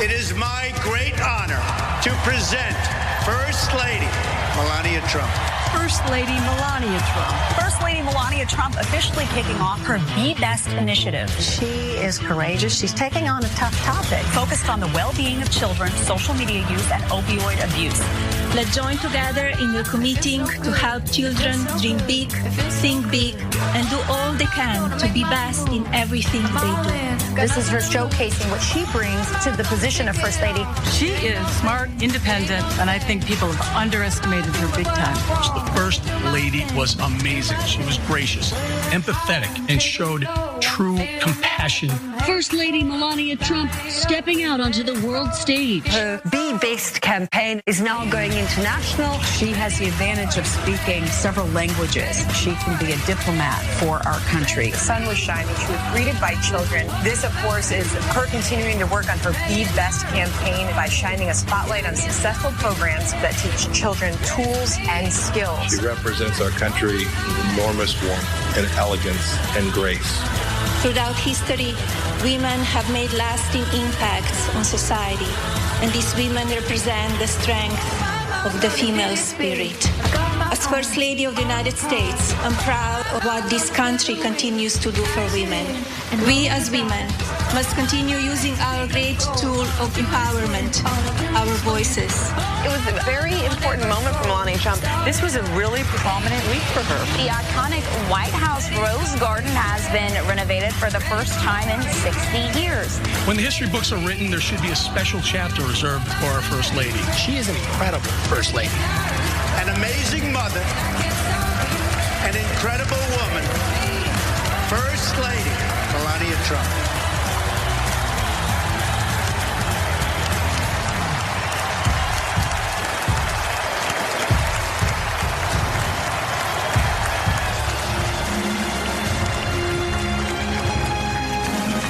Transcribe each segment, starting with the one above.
It is my great honor to present First Lady Melania Trump. First Lady Melania Trump. First Lady Melania Trump officially kicking off her Be Best initiative. She is courageous. She's taking on a tough topic. Focused on the well-being of children, social media use, and opioid abuse. Let's join together in a committing to help children dream big, think big, and do all they can to be best in everything they do. This is her showcasing what she brings to the position of First Lady. She is smart, independent, and I think people have underestimated her big time. The First Lady was amazing. She was gracious, empathetic, and showed true compassion. First Lady Melania Trump stepping out onto the world stage. Her Be-Based campaign is now going international. She has the advantage of speaking several languages. She can be a diplomat for our country. The sun was shining. She was greeted by children. This, of course, is her continuing to work on her Be Best campaign by shining a spotlight on successful programs that teach children tools and skills. She represents our country with enormous warmth and elegance and grace. Throughout history, women have made lasting impacts on society, and these women represent the strength of the female spirit. As First Lady of the United States, I'm proud of what this country continues to do for women. And we as women must continue using our great tool of empowerment, our voices. It was a very important moment for Melania Trump. This was a really prominent week for her. The iconic White House Rose Garden has been renovated for the first time in 60 years. When the history books are written, there should be a special chapter reserved for our First Lady. She is an incredible First Lady. An amazing mother, an incredible woman, First Lady Melania Trump.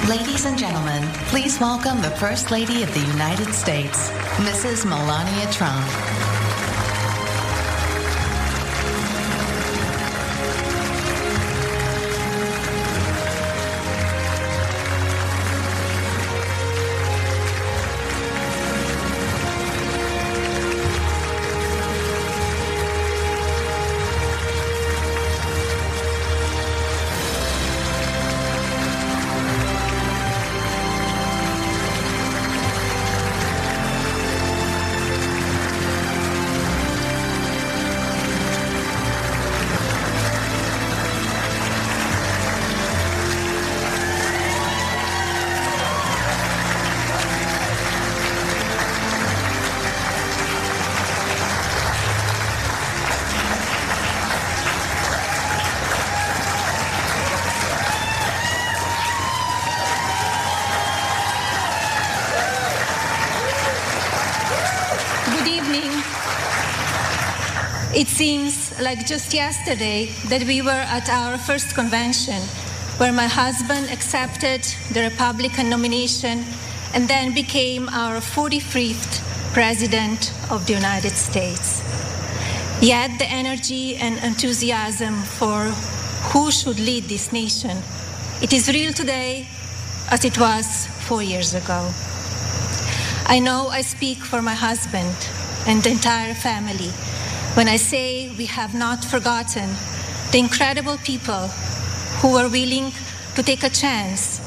Ladies and gentlemen, please welcome the First Lady of the United States, Mrs. Melania Trump. It seems like just yesterday that we were at our first convention where my husband accepted the Republican nomination and then became our 45th President of the United States. Yet the energy and enthusiasm for who should lead this nation, it is real today as it was 4 years ago. I know I speak for my husband and the entire family when I say we have not forgotten the incredible people who were willing to take a chance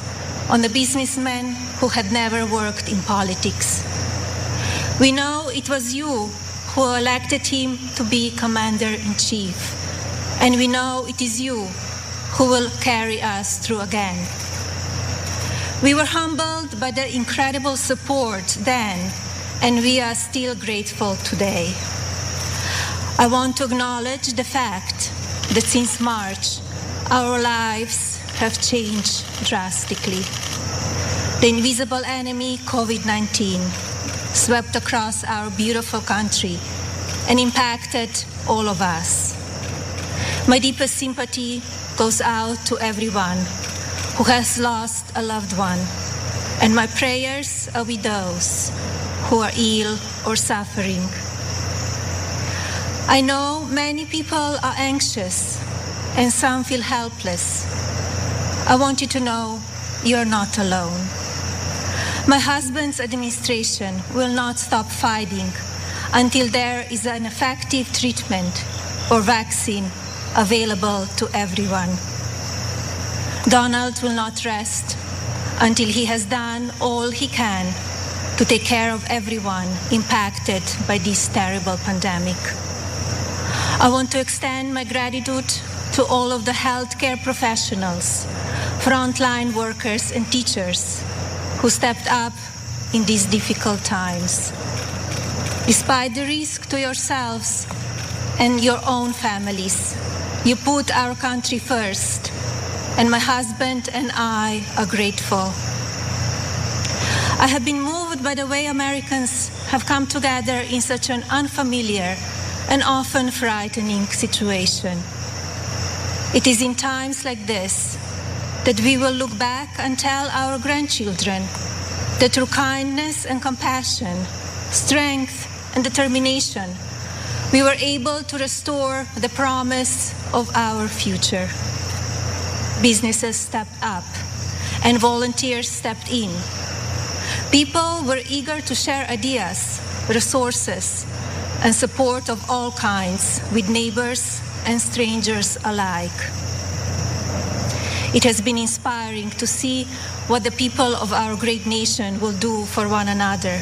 on the businessmen who had never worked in politics. We know it was you who elected him to be Commander-in-Chief, and we know it is you who will carry us through again. We were humbled by the incredible support then, and we are still grateful today. I want to acknowledge the fact that since March, our lives have changed drastically. The invisible enemy, COVID-19, swept across our beautiful country and impacted all of us. My deepest sympathy goes out to everyone who has lost a loved one, and my prayers are with those who are ill or suffering. I know many people are anxious and some feel helpless. I want you to know you're not alone. My husband's administration will not stop fighting until there is an effective treatment or vaccine available to everyone. Donald will not rest until he has done all he can to take care of everyone impacted by this terrible pandemic. I want to extend my gratitude to all of the healthcare professionals, frontline workers and teachers who stepped up in these difficult times. Despite the risk to yourselves and your own families, you put our country first, and my husband and I are grateful. I have been moved by the way Americans have come together in such an unfamiliar and often frightening situation. It is in times like this that we will look back and tell our grandchildren that through kindness and compassion, strength and determination, we were able to restore the promise of our future. Businesses stepped up and volunteers stepped in. People were eager to share ideas, resources, and support of all kinds with neighbors and strangers alike. It has been inspiring to see what the people of our great nation will do for one another,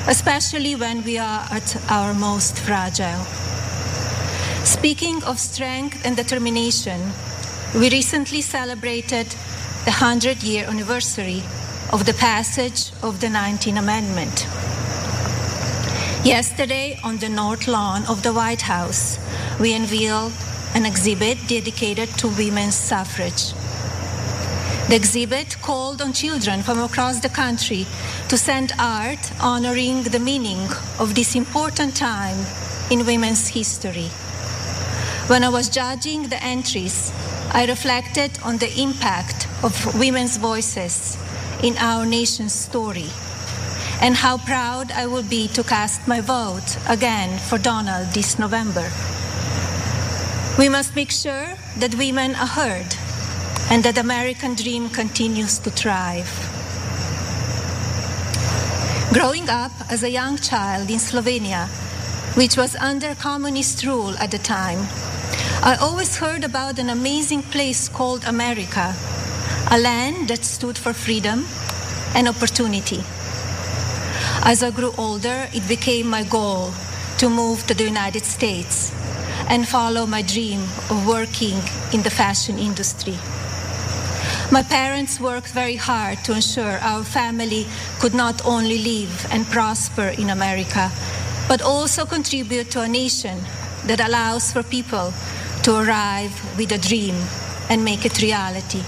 especially when we are at our most fragile. Speaking of strength and determination, we recently celebrated the 100-year anniversary of the passage of the 19th Amendment. Yesterday, on the North Lawn of the White House, we unveiled an exhibit dedicated to women's suffrage. The exhibit called on children from across the country to send art honoring the meaning of this important time in women's history. When I was judging the entries, I reflected on the impact of women's voices in our nation's story, and how proud I will be to cast my vote again for Donald this November. We must make sure that women are heard and that the American dream continues to thrive. Growing up as a young child in Slovenia, which was under communist rule at the time, I always heard about an amazing place called America, a land that stood for freedom and opportunity. As I grew older, it became my goal to move to the United States and follow my dream of working in the fashion industry. My parents worked very hard to ensure our family could not only live and prosper in America, but also contribute to a nation that allows for people to arrive with a dream and make it reality.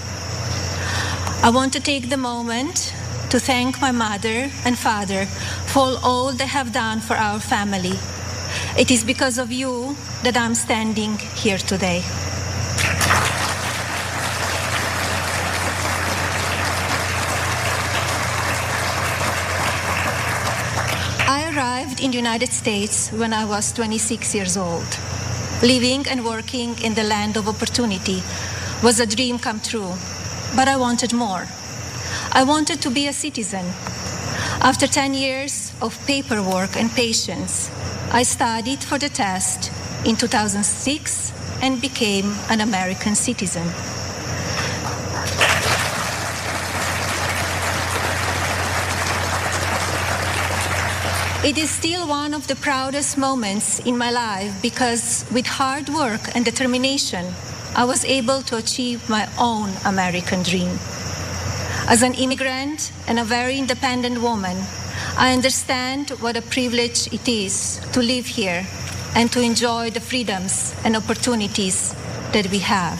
I want to take the moment to thank my mother and father for all they have done for our family. It is because of you that I'm standing here today. I arrived in the United States when I was 26 years old. Living and working in the land of opportunity was a dream come true, but I wanted more. I wanted to be a citizen. After 10 years of paperwork and patience, I studied for the test in 2006 and became an American citizen. It is still one of the proudest moments in my life because with hard work and determination, I was able to achieve my own American dream. As an immigrant and a very independent woman, I understand what a privilege it is to live here and to enjoy the freedoms and opportunities that we have.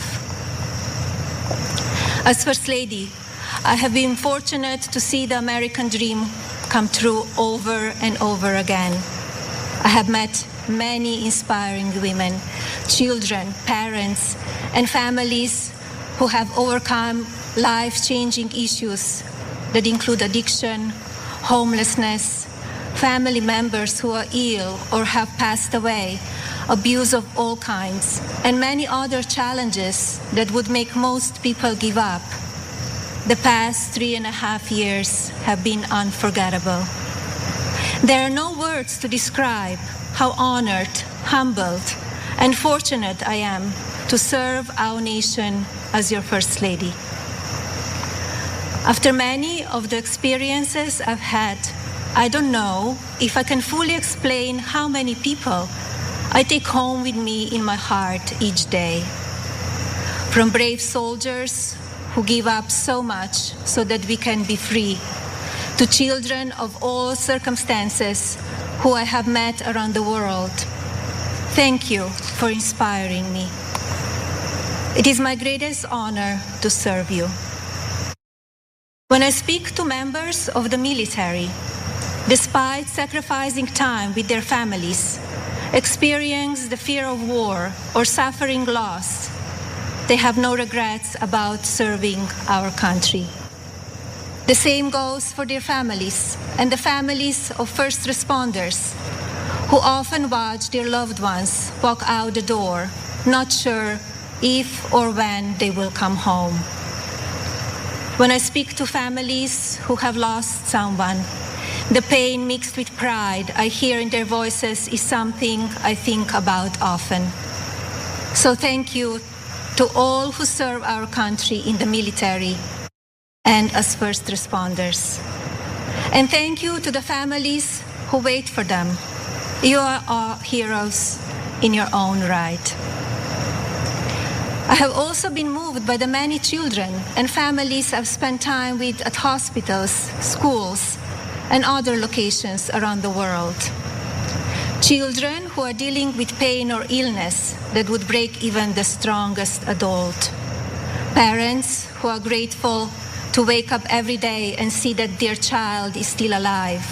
As First Lady, I have been fortunate to see the American dream come true over and over again. I have met many inspiring women, children, parents, and families who have overcome life-changing issues that include addiction, homelessness, family members who are ill or have passed away, abuse of all kinds, and many other challenges that would make most people give up. The past 3.5 years have been unforgettable. There are no words to describe how honored, humbled, and fortunate I am to serve our nation as your First Lady. After many of the experiences I've had, I don't know if I can fully explain how many people I take home with me in my heart each day. From brave soldiers who give up so much so that we can be free, to children of all circumstances who I have met around the world. Thank you for inspiring me. It is my greatest honor to serve you. When I speak to members of the military, despite sacrificing time with their families, experience the fear of war or suffering loss, they have no regrets about serving our country. The same goes for their families and the families of first responders who often watch their loved ones walk out the door, not sure if or when they will come home. When I speak to families who have lost someone, the pain mixed with pride I hear in their voices is something I think about often. So thank you to all who serve our country in the military and as first responders. And thank you to the families who wait for them. You are all heroes in your own right. I have also been moved by the many children and families I've spent time with at hospitals, schools, and other locations around the world. Children who are dealing with pain or illness that would break even the strongest adult. Parents who are grateful to wake up every day and see that their child is still alive.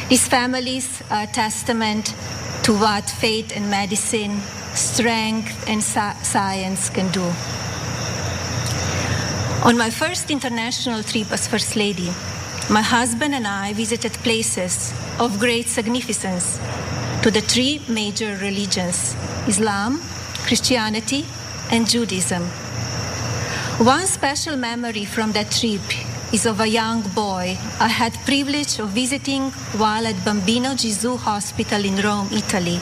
These families are a testament to what faith and medicine, strength and science can do. On my first international trip as First Lady, my husband and I visited places of great significance to the three major religions: Islam, Christianity, and Judaism. One special memory from that trip is of a young boy I had privilege of visiting while at Bambino Gesù Hospital in Rome, Italy.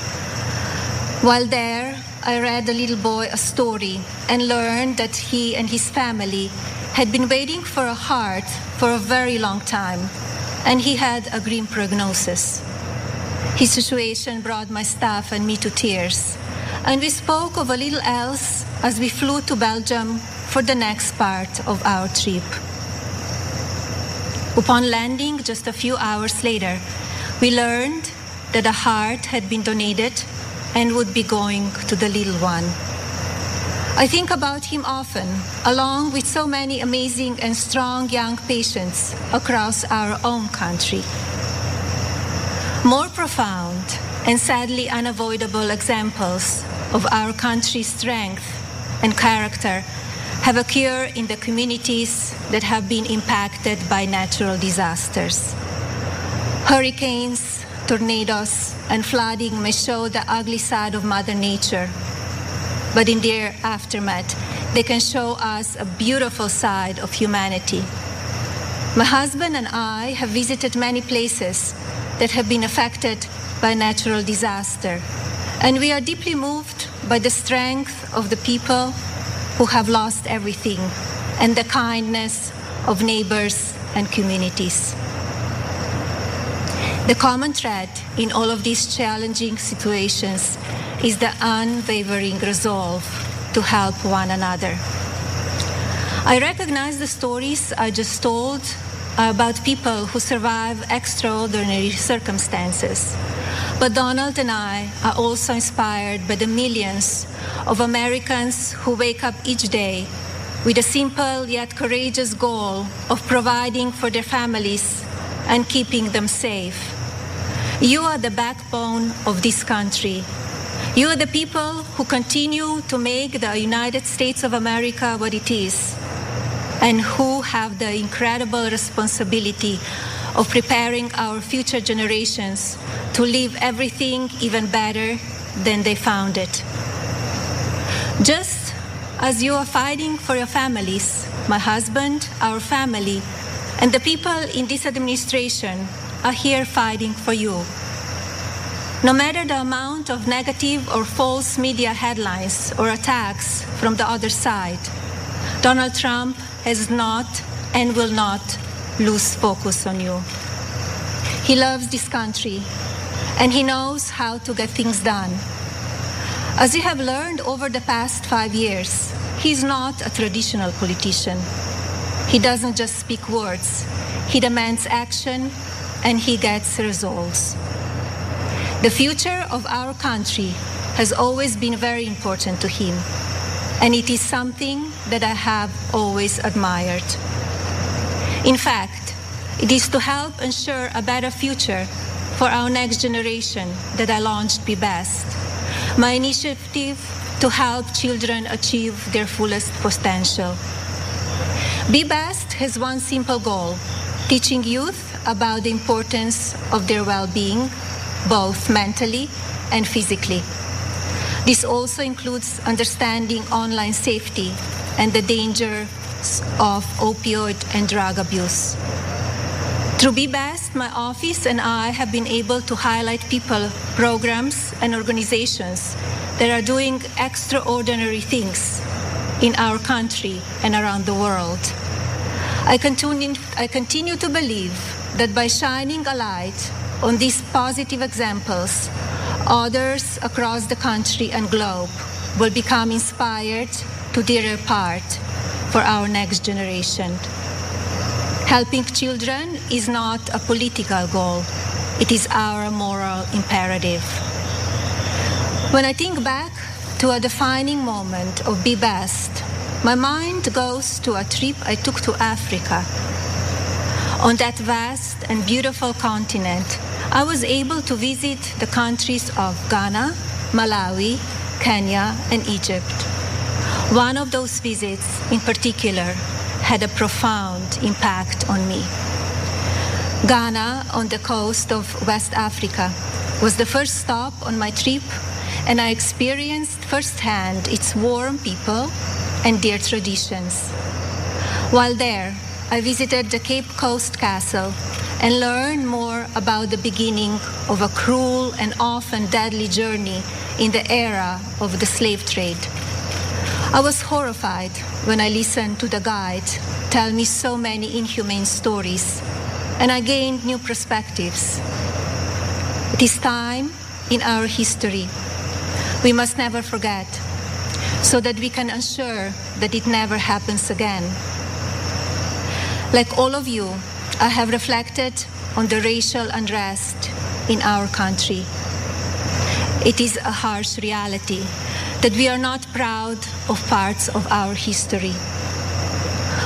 While there, I read the little boy a story and learned that he and his family had been waiting for a heart for a very long time, and he had a grim prognosis. His situation brought my staff and me to tears, and we spoke of a little else as we flew to Belgium for the next part of our trip. Upon landing just a few hours later, we learned that a heart had been donated and would be going to the little one. I think about him often, along with so many amazing and strong young patients across our own country. More profound and sadly unavoidable examples of our country's strength and character have occurred in the communities that have been impacted by natural disasters. Hurricanes, tornadoes, and flooding may show the ugly side of Mother Nature, but in their aftermath, they can show us a beautiful side of humanity. My husband and I have visited many places that have been affected by natural disaster, and we are deeply moved by the strength of the people who have lost everything and the kindness of neighbors and communities. The common thread in all of these challenging situations is the unwavering resolve to help one another. I recognize the stories I just told about people who survive extraordinary circumstances. But Donald and I are also inspired by the millions of Americans who wake up each day with a simple yet courageous goal of providing for their families and keeping them safe. You are the backbone of this country. You are the people who continue to make the United States of America what it is, and who have the incredible responsibility of preparing our future generations to leave everything even better than they found it. Just as you are fighting for your families my husband, our family, and the people in this administration are here fighting for you. No matter the amount of negative or false media headlines or attacks from the other side, Donald Trump has not and will not lose focus on you. He loves this country, and he knows how to get things done. As you have learned over the past 5 years, he's not a traditional politician. He doesn't just speak words. He demands action, and he gets results. The future of our country has always been very important to him, and it is something that I have always admired. In fact, it is to help ensure a better future for our next generation that I launched Be Best, my initiative to help children achieve their fullest potential. Be Best has one simple goal: teaching youth about the importance of their well-being, both mentally and physically. This also includes understanding online safety and the dangers of opioid and drug abuse. Through Be Best, my office and I have been able to highlight people, programs, and organizations that are doing extraordinary things in our country and around the world. I continue to believe that by shining a light on these positive examples, others across the country and globe will become inspired to do their part for our next generation. Helping children is not a political goal. It is our moral imperative. When I think back to a defining moment of Be Best, my mind goes to a trip I took to Africa. On that vast and beautiful continent, I was able to visit the countries of Ghana, Malawi, Kenya, and Egypt. One of those visits in particular had a profound impact on me. Ghana, on the coast of West Africa, was the first stop on my trip, and I experienced firsthand its warm people and their traditions. While there, I visited the Cape Coast Castle and learned more about the beginning of a cruel and often deadly journey in the era of the slave trade. I was horrified when I listened to the guide tell me so many inhumane stories, and I gained new perspectives. It is time in our history we must never forget, so that we can ensure that it never happens again. Like all of you, I have reflected on the racial unrest in our country. It is a harsh reality that we are not proud of parts of our history.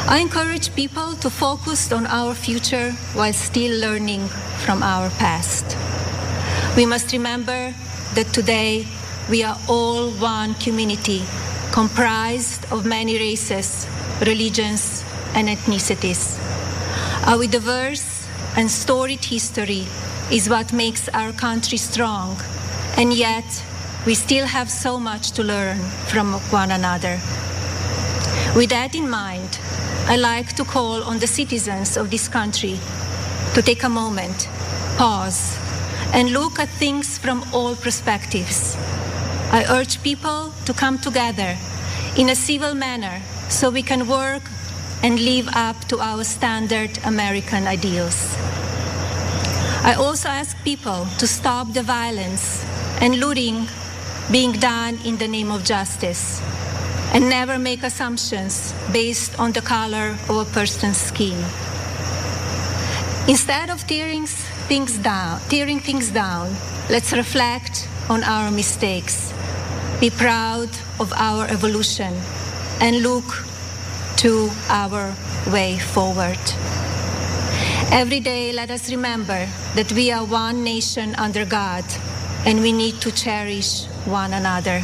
I encourage people to focus on our future while still learning from our past. We must remember that today we are all one community comprised of many races, religions, and ethnicities. Our diverse and storied history is what makes our country strong, and yet we still have so much to learn from one another. With that in mind, I like to call on the citizens of this country to take a moment, pause, and look at things from all perspectives. I urge people to come together in a civil manner so we can work and live up to our standard American ideals. I also ask people to stop the violence and looting being done in the name of justice, and never make assumptions based on the color of a person's skin. Instead of tearing things down, let's reflect on our mistakes, be proud of our evolution, and look to our way forward. Every day, let us remember that we are one nation under God, and we need to cherish one another.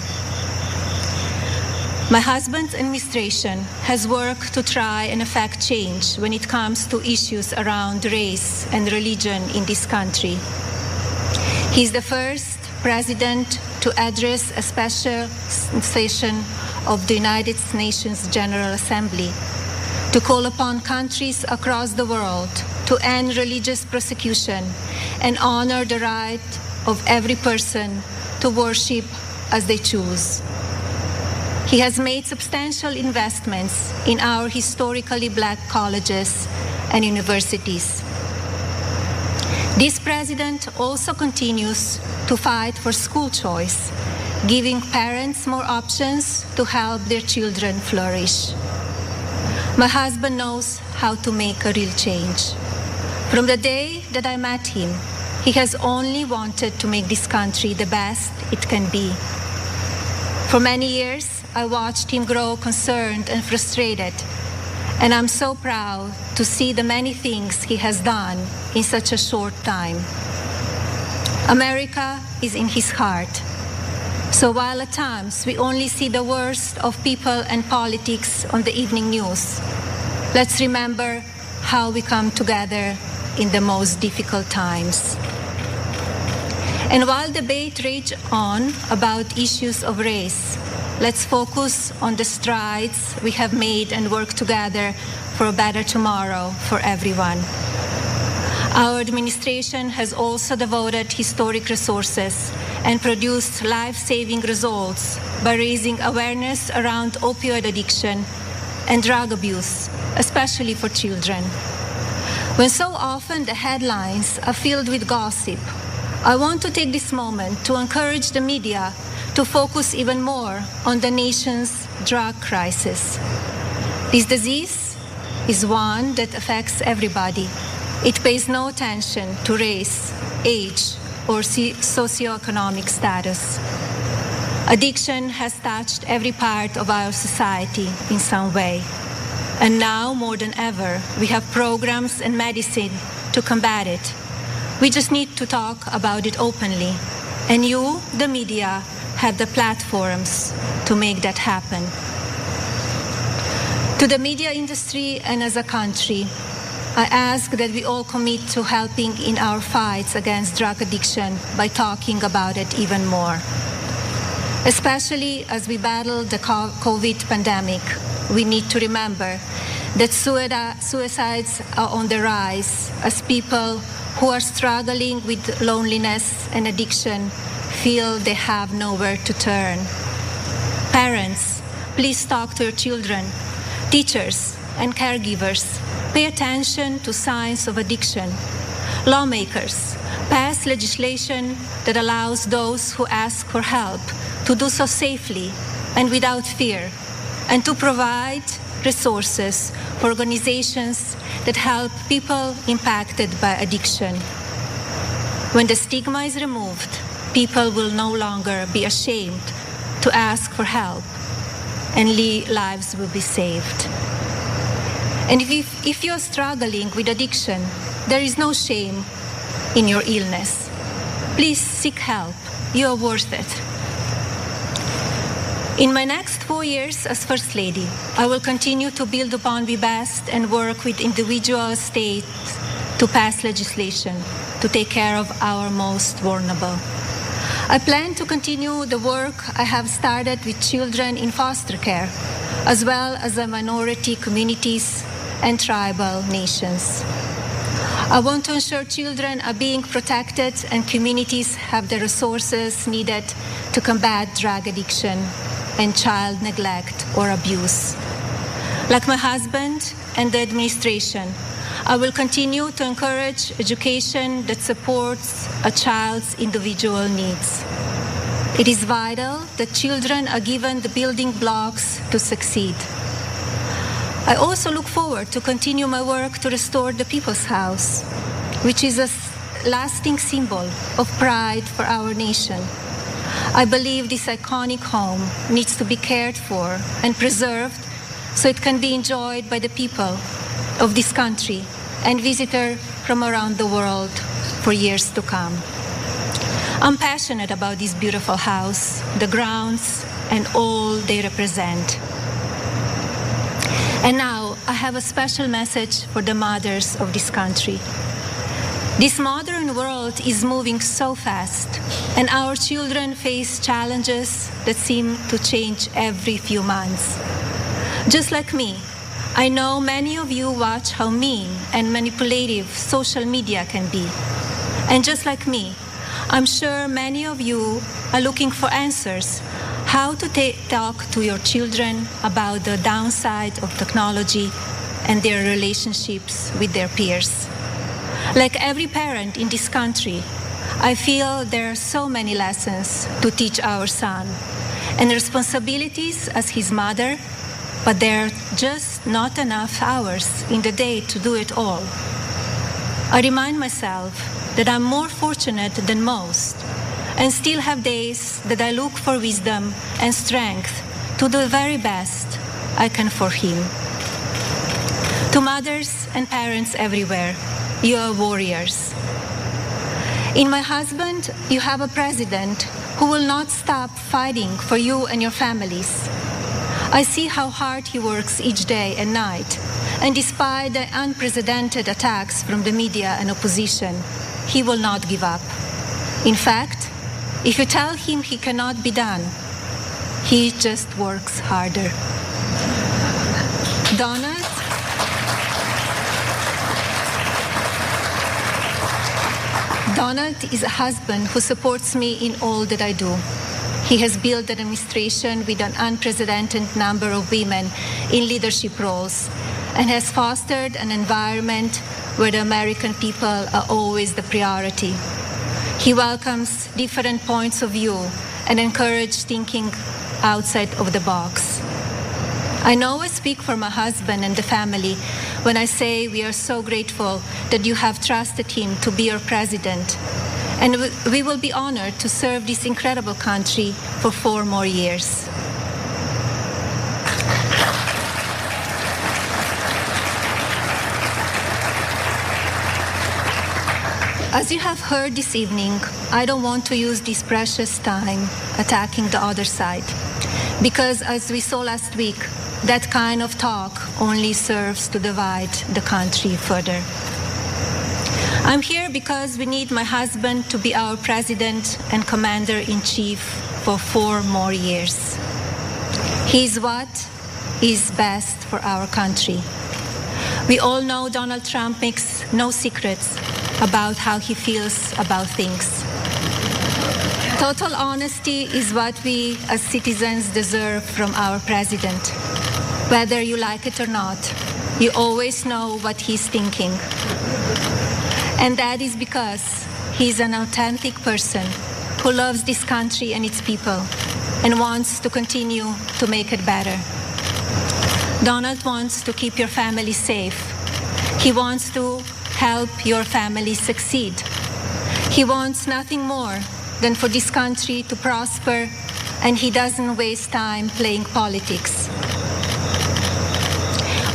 My husband's administration has worked to try and effect change when it comes to issues around race and religion in this country. He's the first president to address a special session of the United Nations General Assembly to call upon countries across the world to end religious persecution and honor the right of every person to worship as they choose. He has made substantial investments in our historically black colleges and universities. This president also continues to fight for school choice, giving parents more options to help their children flourish. My husband knows how to make a real change. From the day that I met him, he has only wanted to make this country the best it can be. For many years, I watched him grow concerned and frustrated, and I'm so proud to see the many things he has done in such a short time. America is in his heart. So while at times we only see the worst of people and politics on the evening news, let's remember how we come together in the most difficult times. And while debate rages on about issues of race, let's focus on the strides we have made and work together for a better tomorrow for everyone. Our administration has also devoted historic resources and produced life-saving results by raising awareness around opioid addiction and drug abuse, especially for children. When so often the headlines are filled with gossip, I want to take this moment to encourage the media to focus even more on the nation's drug crisis. This disease is one that affects everybody. It pays no attention to race, age, or socioeconomic status. Addiction has touched every part of our society in some way. And now, more than ever, we have programs and medicine to combat it. We just need to talk about it openly. And you, the media, have the platforms to make that happen. To the media industry and as a country, I ask that we all commit to helping in our fights against drug addiction by talking about it even more. Especially as we battle the COVID pandemic, we need to remember that suicides are on the rise as people who are struggling with loneliness and addiction feel they have nowhere to turn. Parents, please talk to your children. Teachers and caregivers, pay attention to signs of addiction. Lawmakers, pass legislation that allows those who ask for help to do so safely and without fear, and to provide resources for organizations that help people impacted by addiction. When the stigma is removed, people will no longer be ashamed to ask for help, and lives will be saved. And if you're struggling with addiction, there is no shame in your illness. Please seek help. You are worth it. In my next 4 years as First Lady, I will continue to build upon Be Best and work with individual states to pass legislation to take care of our most vulnerable. I plan to continue the work I have started with children in foster care, as well as the minority communities and tribal nations. I want to ensure children are being protected and communities have the resources needed to combat drug addiction and child neglect or abuse. Like my husband and the administration, I will continue to encourage education that supports a child's individual needs. It is vital that children are given the building blocks to succeed. I also look forward to continue my work to restore the People's House, which is a lasting symbol of pride for our nation. I believe this iconic home needs to be cared for and preserved so it can be enjoyed by the people of this country and visitors from around the world for years to come. I'm passionate about this beautiful house, the grounds, and all they represent. And now I have a special message for the mothers of this country. This modern world is moving so fast, and our children face challenges that seem to change every few months. Just like me, I know many of you watch how mean and manipulative social media can be. And just like me, I'm sure many of you are looking for answers how to talk to your children about the downside of technology and their relationships with their peers. Like every parent in this country, I feel there are so many lessons to teach our son and responsibilities as his mother, but there are just not enough hours in the day to do it all. I remind myself that I'm more fortunate than most and still have days that I look for wisdom and strength to do the very best I can for him. To mothers and parents everywhere, you are warriors. In my husband, you have a president who will not stop fighting for you and your families. I see how hard he works each day and night, and despite the unprecedented attacks from the media and opposition, he will not give up. In fact, if you tell him he cannot be done, he just works harder. Donald is a husband who supports me in all that I do. He has built an administration with an unprecedented number of women in leadership roles and has fostered an environment where the American people are always the priority. He welcomes different points of view and encourages thinking outside of the box. I know I speak for my husband and the family when I say we are so grateful that you have trusted him to be your president. And we will be honored to serve this incredible country for 4 more years. As you have heard this evening, I don't want to use this precious time attacking the other side, because as we saw last week, that kind of talk only serves to divide the country further. I'm here because we need my husband to be our president and commander-in-chief for 4 more years. He's what is best for our country. We all know Donald Trump makes no secrets about how he feels about things. Total honesty is what we as citizens deserve from our president. Whether you like it or not, you always know what he's thinking. And that is because he's an authentic person who loves this country and its people and wants to continue to make it better. Donald wants to keep your family safe. He wants to help your family succeed. He wants nothing more than for this country to prosper, and he doesn't waste time playing politics.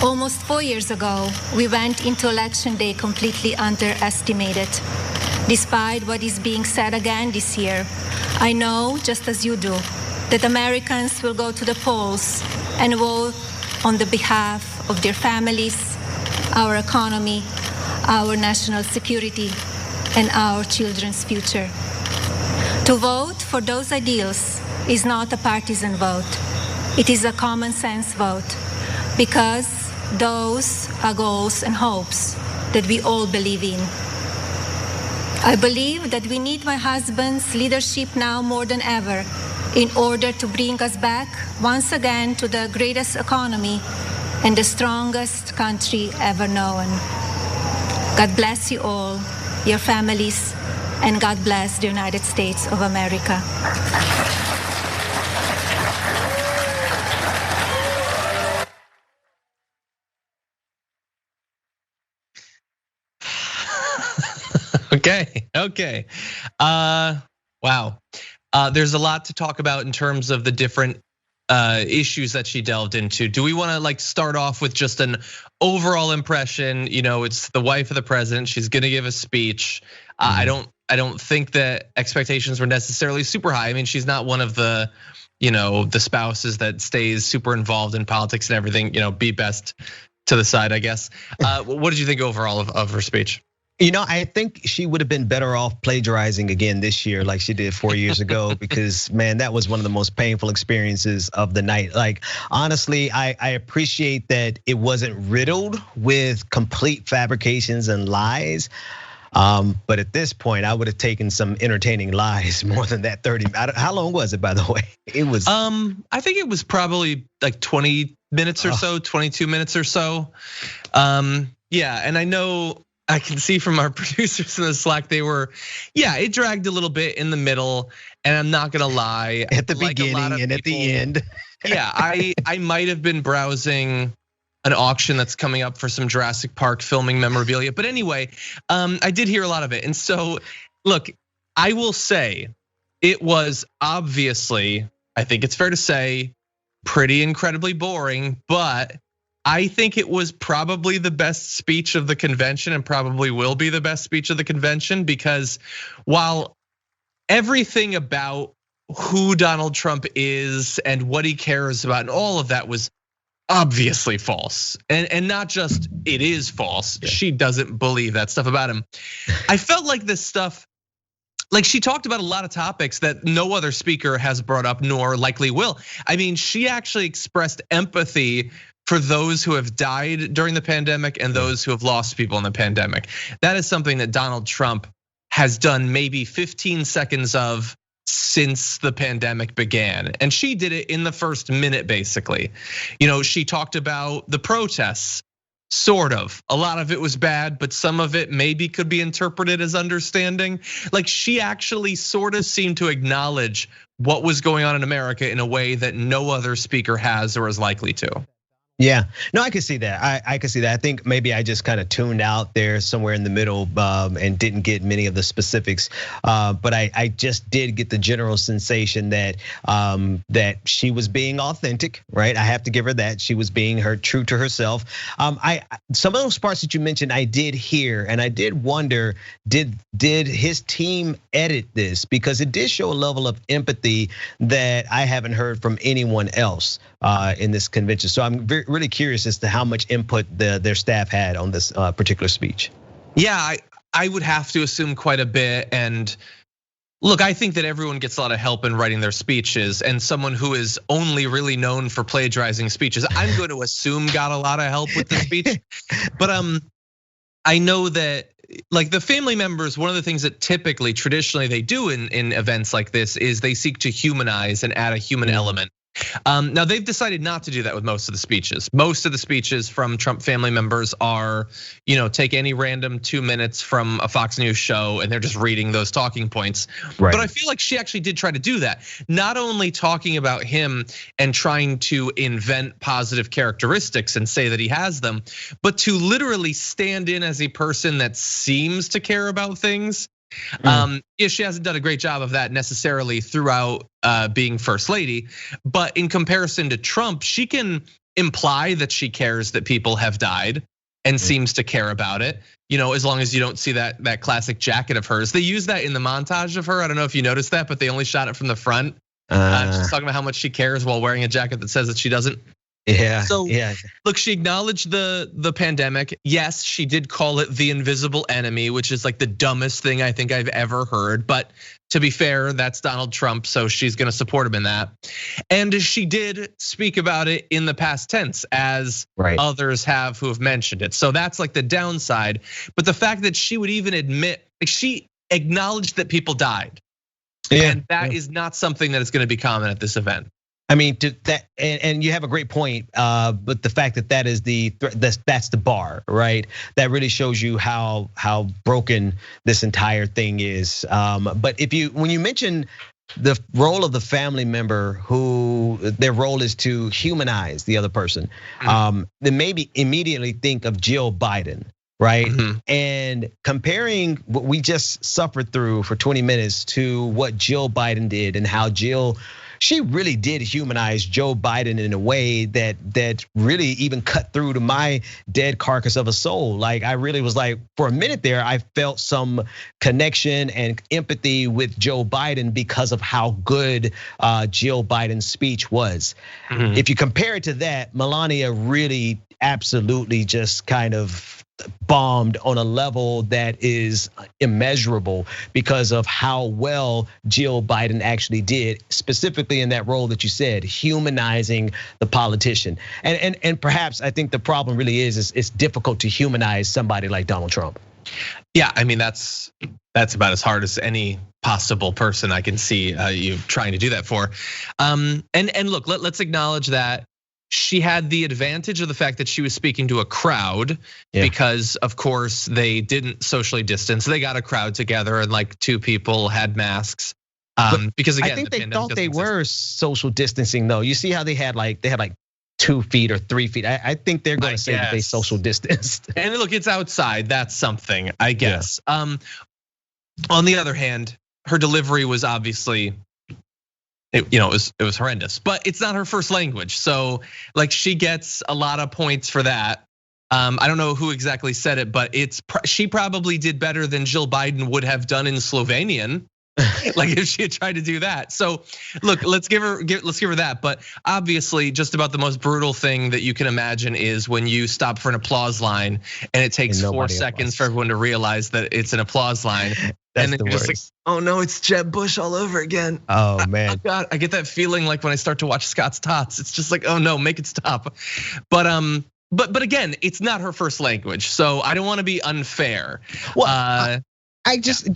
Almost 4 years ago, we went into Election Day completely underestimated. Despite what is being said again this year, I know, just as you do, that Americans will go to the polls and vote on the behalf of their families, our economy, our national security, and our children's future. To vote for those ideals is not a partisan vote. It is a common sense vote, because those are goals and hopes that we all believe in. I believe that we need my husband's leadership now more than ever in order to bring us back once again to the greatest economy and the strongest country ever known. God bless you all, your families, and God bless the United States of America. Okay. Wow. There's a lot to talk about in terms of the different issues that she delved into. Do we want to start off with just an overall impression? You know, it's the wife of the president. She's going to give a speech. I don't think that expectations were necessarily super high. I mean, she's not one of the, the spouses that stays super involved in politics and everything. Be best to the side, I guess. What did you think overall of her speech? You know, I think she would have been better off plagiarizing again this year like she did 4 years ago, because man, that was one of the most painful experiences of the night. Like, honestly, I appreciate that it wasn't riddled with complete fabrications and lies. But at this point, I would have taken some entertaining lies more than that 30. How long was it, by the way? It was. I think it was probably like 20 minutes or so, 22 minutes or so. Yeah, and I know I can see from our producers in the Slack, it dragged a little bit in the middle, and I'm not gonna lie. At the beginning and at the end. Yeah, I might have been browsing an auction that's coming up for some Jurassic Park filming memorabilia. But anyway, I did hear a lot of it. And so, look, I will say it was obviously, I think it's fair to say, pretty incredibly boring, but I think it was probably the best speech of the convention and probably will be the best speech of the convention, because while everything about who Donald Trump is and what he cares about and all of that was obviously false, and not just it is false, she doesn't believe that stuff about him. I felt like this stuff, like she talked about a lot of topics that no other speaker has brought up nor likely will. I mean, she actually expressed empathy for those who have died during the pandemic and those who have lost people in the pandemic. That is something that Donald Trump has done maybe 15 seconds of since the pandemic began. And she did it in the first minute, basically. You know, she talked about the protests, sort of. A lot of it was bad, but some of it maybe could be interpreted as understanding. Like, she actually sort of seemed to acknowledge what was going on in America in a way that no other speaker has or is likely to. Yeah, no, I can see that. I can see that. I think maybe I just kind of tuned out there somewhere in the middle and didn't get many of the specifics. But I just did get the general sensation that that she was being authentic, right? I have to give her that. She was being true to herself. Some of those parts that you mentioned, I did hear, and I did wonder, did his team edit this? Because it did show a level of empathy that I haven't heard from anyone else in this convention. So I'm really curious as to how much input their staff had on this particular speech. Yeah, I would have to assume quite a bit. And look, I think that everyone gets a lot of help in writing their speeches, and someone who is only really known for plagiarizing speeches, I'm going to assume got a lot of help with the speech. But I know that, like, the family members, one of the things that typically, traditionally they do in events like this is they seek to humanize and add a human element. Now they've decided not to do that with most of the speeches. Most of the speeches from Trump family members are, take any random 2 minutes from a Fox News show and they're just reading those talking points. Right. But I feel like she actually did try to do that. Not only talking about him and trying to invent positive characteristics and say that he has them, but to literally stand in as a person that seems to care about things. She hasn't done a great job of that necessarily throughout being first lady, but in comparison to Trump, she can imply that she cares that people have died and seems to care about it. As long as you don't see that classic jacket of hers. They use that in the montage of her. I don't know if you noticed that, but they only shot it from the front. She's talking about how much she cares while wearing a jacket that says that she doesn't. Yeah. So look, she acknowledged the pandemic. Yes, she did call it the invisible enemy, which is like the dumbest thing I think I've ever heard. But to be fair, that's Donald Trump, so she's gonna support him in that. And she did speak about it in the past tense, as others have who have mentioned it. So that's like the downside. But the fact that she would even admit, like, she acknowledged that people died. And that is not something that is gonna be common at this event. I mean, and you have a great point, but the fact that that's the bar, right? That really shows you how broken this entire thing is. But when you mention the role of the family member, who their role is to humanize the other person, then maybe immediately think of Jill Biden. Right. And comparing what we just suffered through for 20 minutes to what Jill Biden did, and how she really did humanize Joe Biden in a way that really even cut through to my dead carcass of a soul. Like, I really was like, for a minute there, I felt some connection and empathy with Joe Biden because of how good Jill Biden's speech was. If you compare it to that, Melania really absolutely just kind of bombed on a level that is immeasurable because of how well Jill Biden actually did, specifically in that role that you said, humanizing the politician. And perhaps I think the problem really is it's difficult to humanize somebody like Donald Trump. Yeah, I mean that's about as hard as any possible person I can see you trying to do that for. And look, let's acknowledge that she had the advantage of the fact that she was speaking to a crowd because of course they didn't socially distance. They got a crowd together and like 2 people had masks. Because again, I think they thought they were social distancing though. You see how they had like 2 feet or 3 feet. I think they're going to say that they social distanced. And look, it's outside. That's something, I guess. On the other hand, her delivery was obviously, it was horrendous. But it's not her first language, so like she gets a lot of points for that. I don't know who exactly said it, but she probably did better than Jill Biden would have done in Slovenian. Like if she had tried to do that. So look, let's give her that. But obviously, just about the most brutal thing that you can imagine is when you stop for an applause line and it takes 4 seconds for everyone to realize that it's an applause line. And then you're just like, oh no, it's Jeb Bush all over again. Oh man. Oh God, I get that feeling like when I start to watch Scott's Tots. It's just like, oh no, make it stop. But again, it's not her first language, so I don't want to be unfair. Well, I just,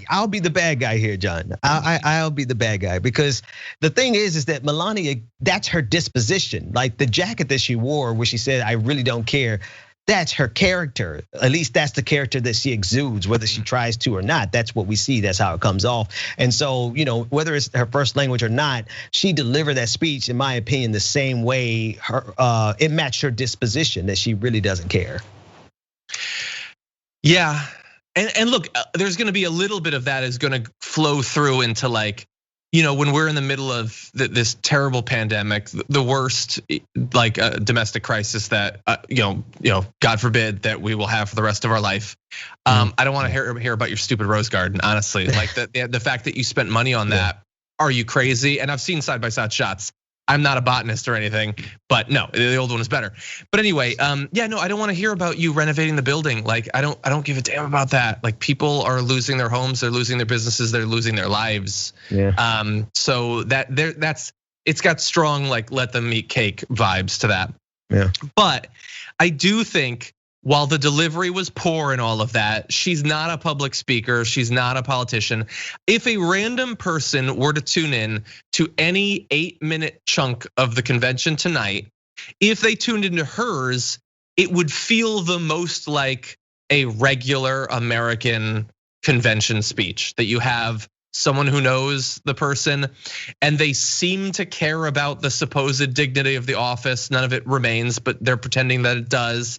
I'll be the bad guy here, John. I'll be the bad guy because the thing is that Melania, that's her disposition. Like the jacket that she wore, where she said, "I really don't care." That's her character. At least that's the character that she exudes, whether she tries to or not. That's what we see. That's how it comes off. And so, whether it's her first language or not, she delivered that speech, in my opinion, the same way. It matched her disposition that she really doesn't care. Yeah. And look, there's gonna be a little bit of that is gonna flow through into like, when we're in the middle of this terrible pandemic, the worst like domestic crisis that God forbid that we will have for the rest of our life. I don't want to hear about your stupid rose garden, honestly. Like the fact that you spent money on that, are you crazy? And I've seen side-by-side shots. I'm not a botanist or anything, but no, the old one is better. But anyway, I don't want to hear about you renovating the building. Like I don't give a damn about that. Like people are losing their homes, they're losing their businesses, they're losing their lives. Yeah. So it's got strong like let them eat cake vibes to that. Yeah. But I do think while the delivery was poor and all of that, she's not a public speaker, she's not a politician. If a random person were to tune in to any 8-minute chunk of the convention tonight, if they tuned into hers, it would feel the most like a regular American convention speech that you have someone who knows the person and they seem to care about the supposed dignity of the office. None of it remains, but they're pretending that it does.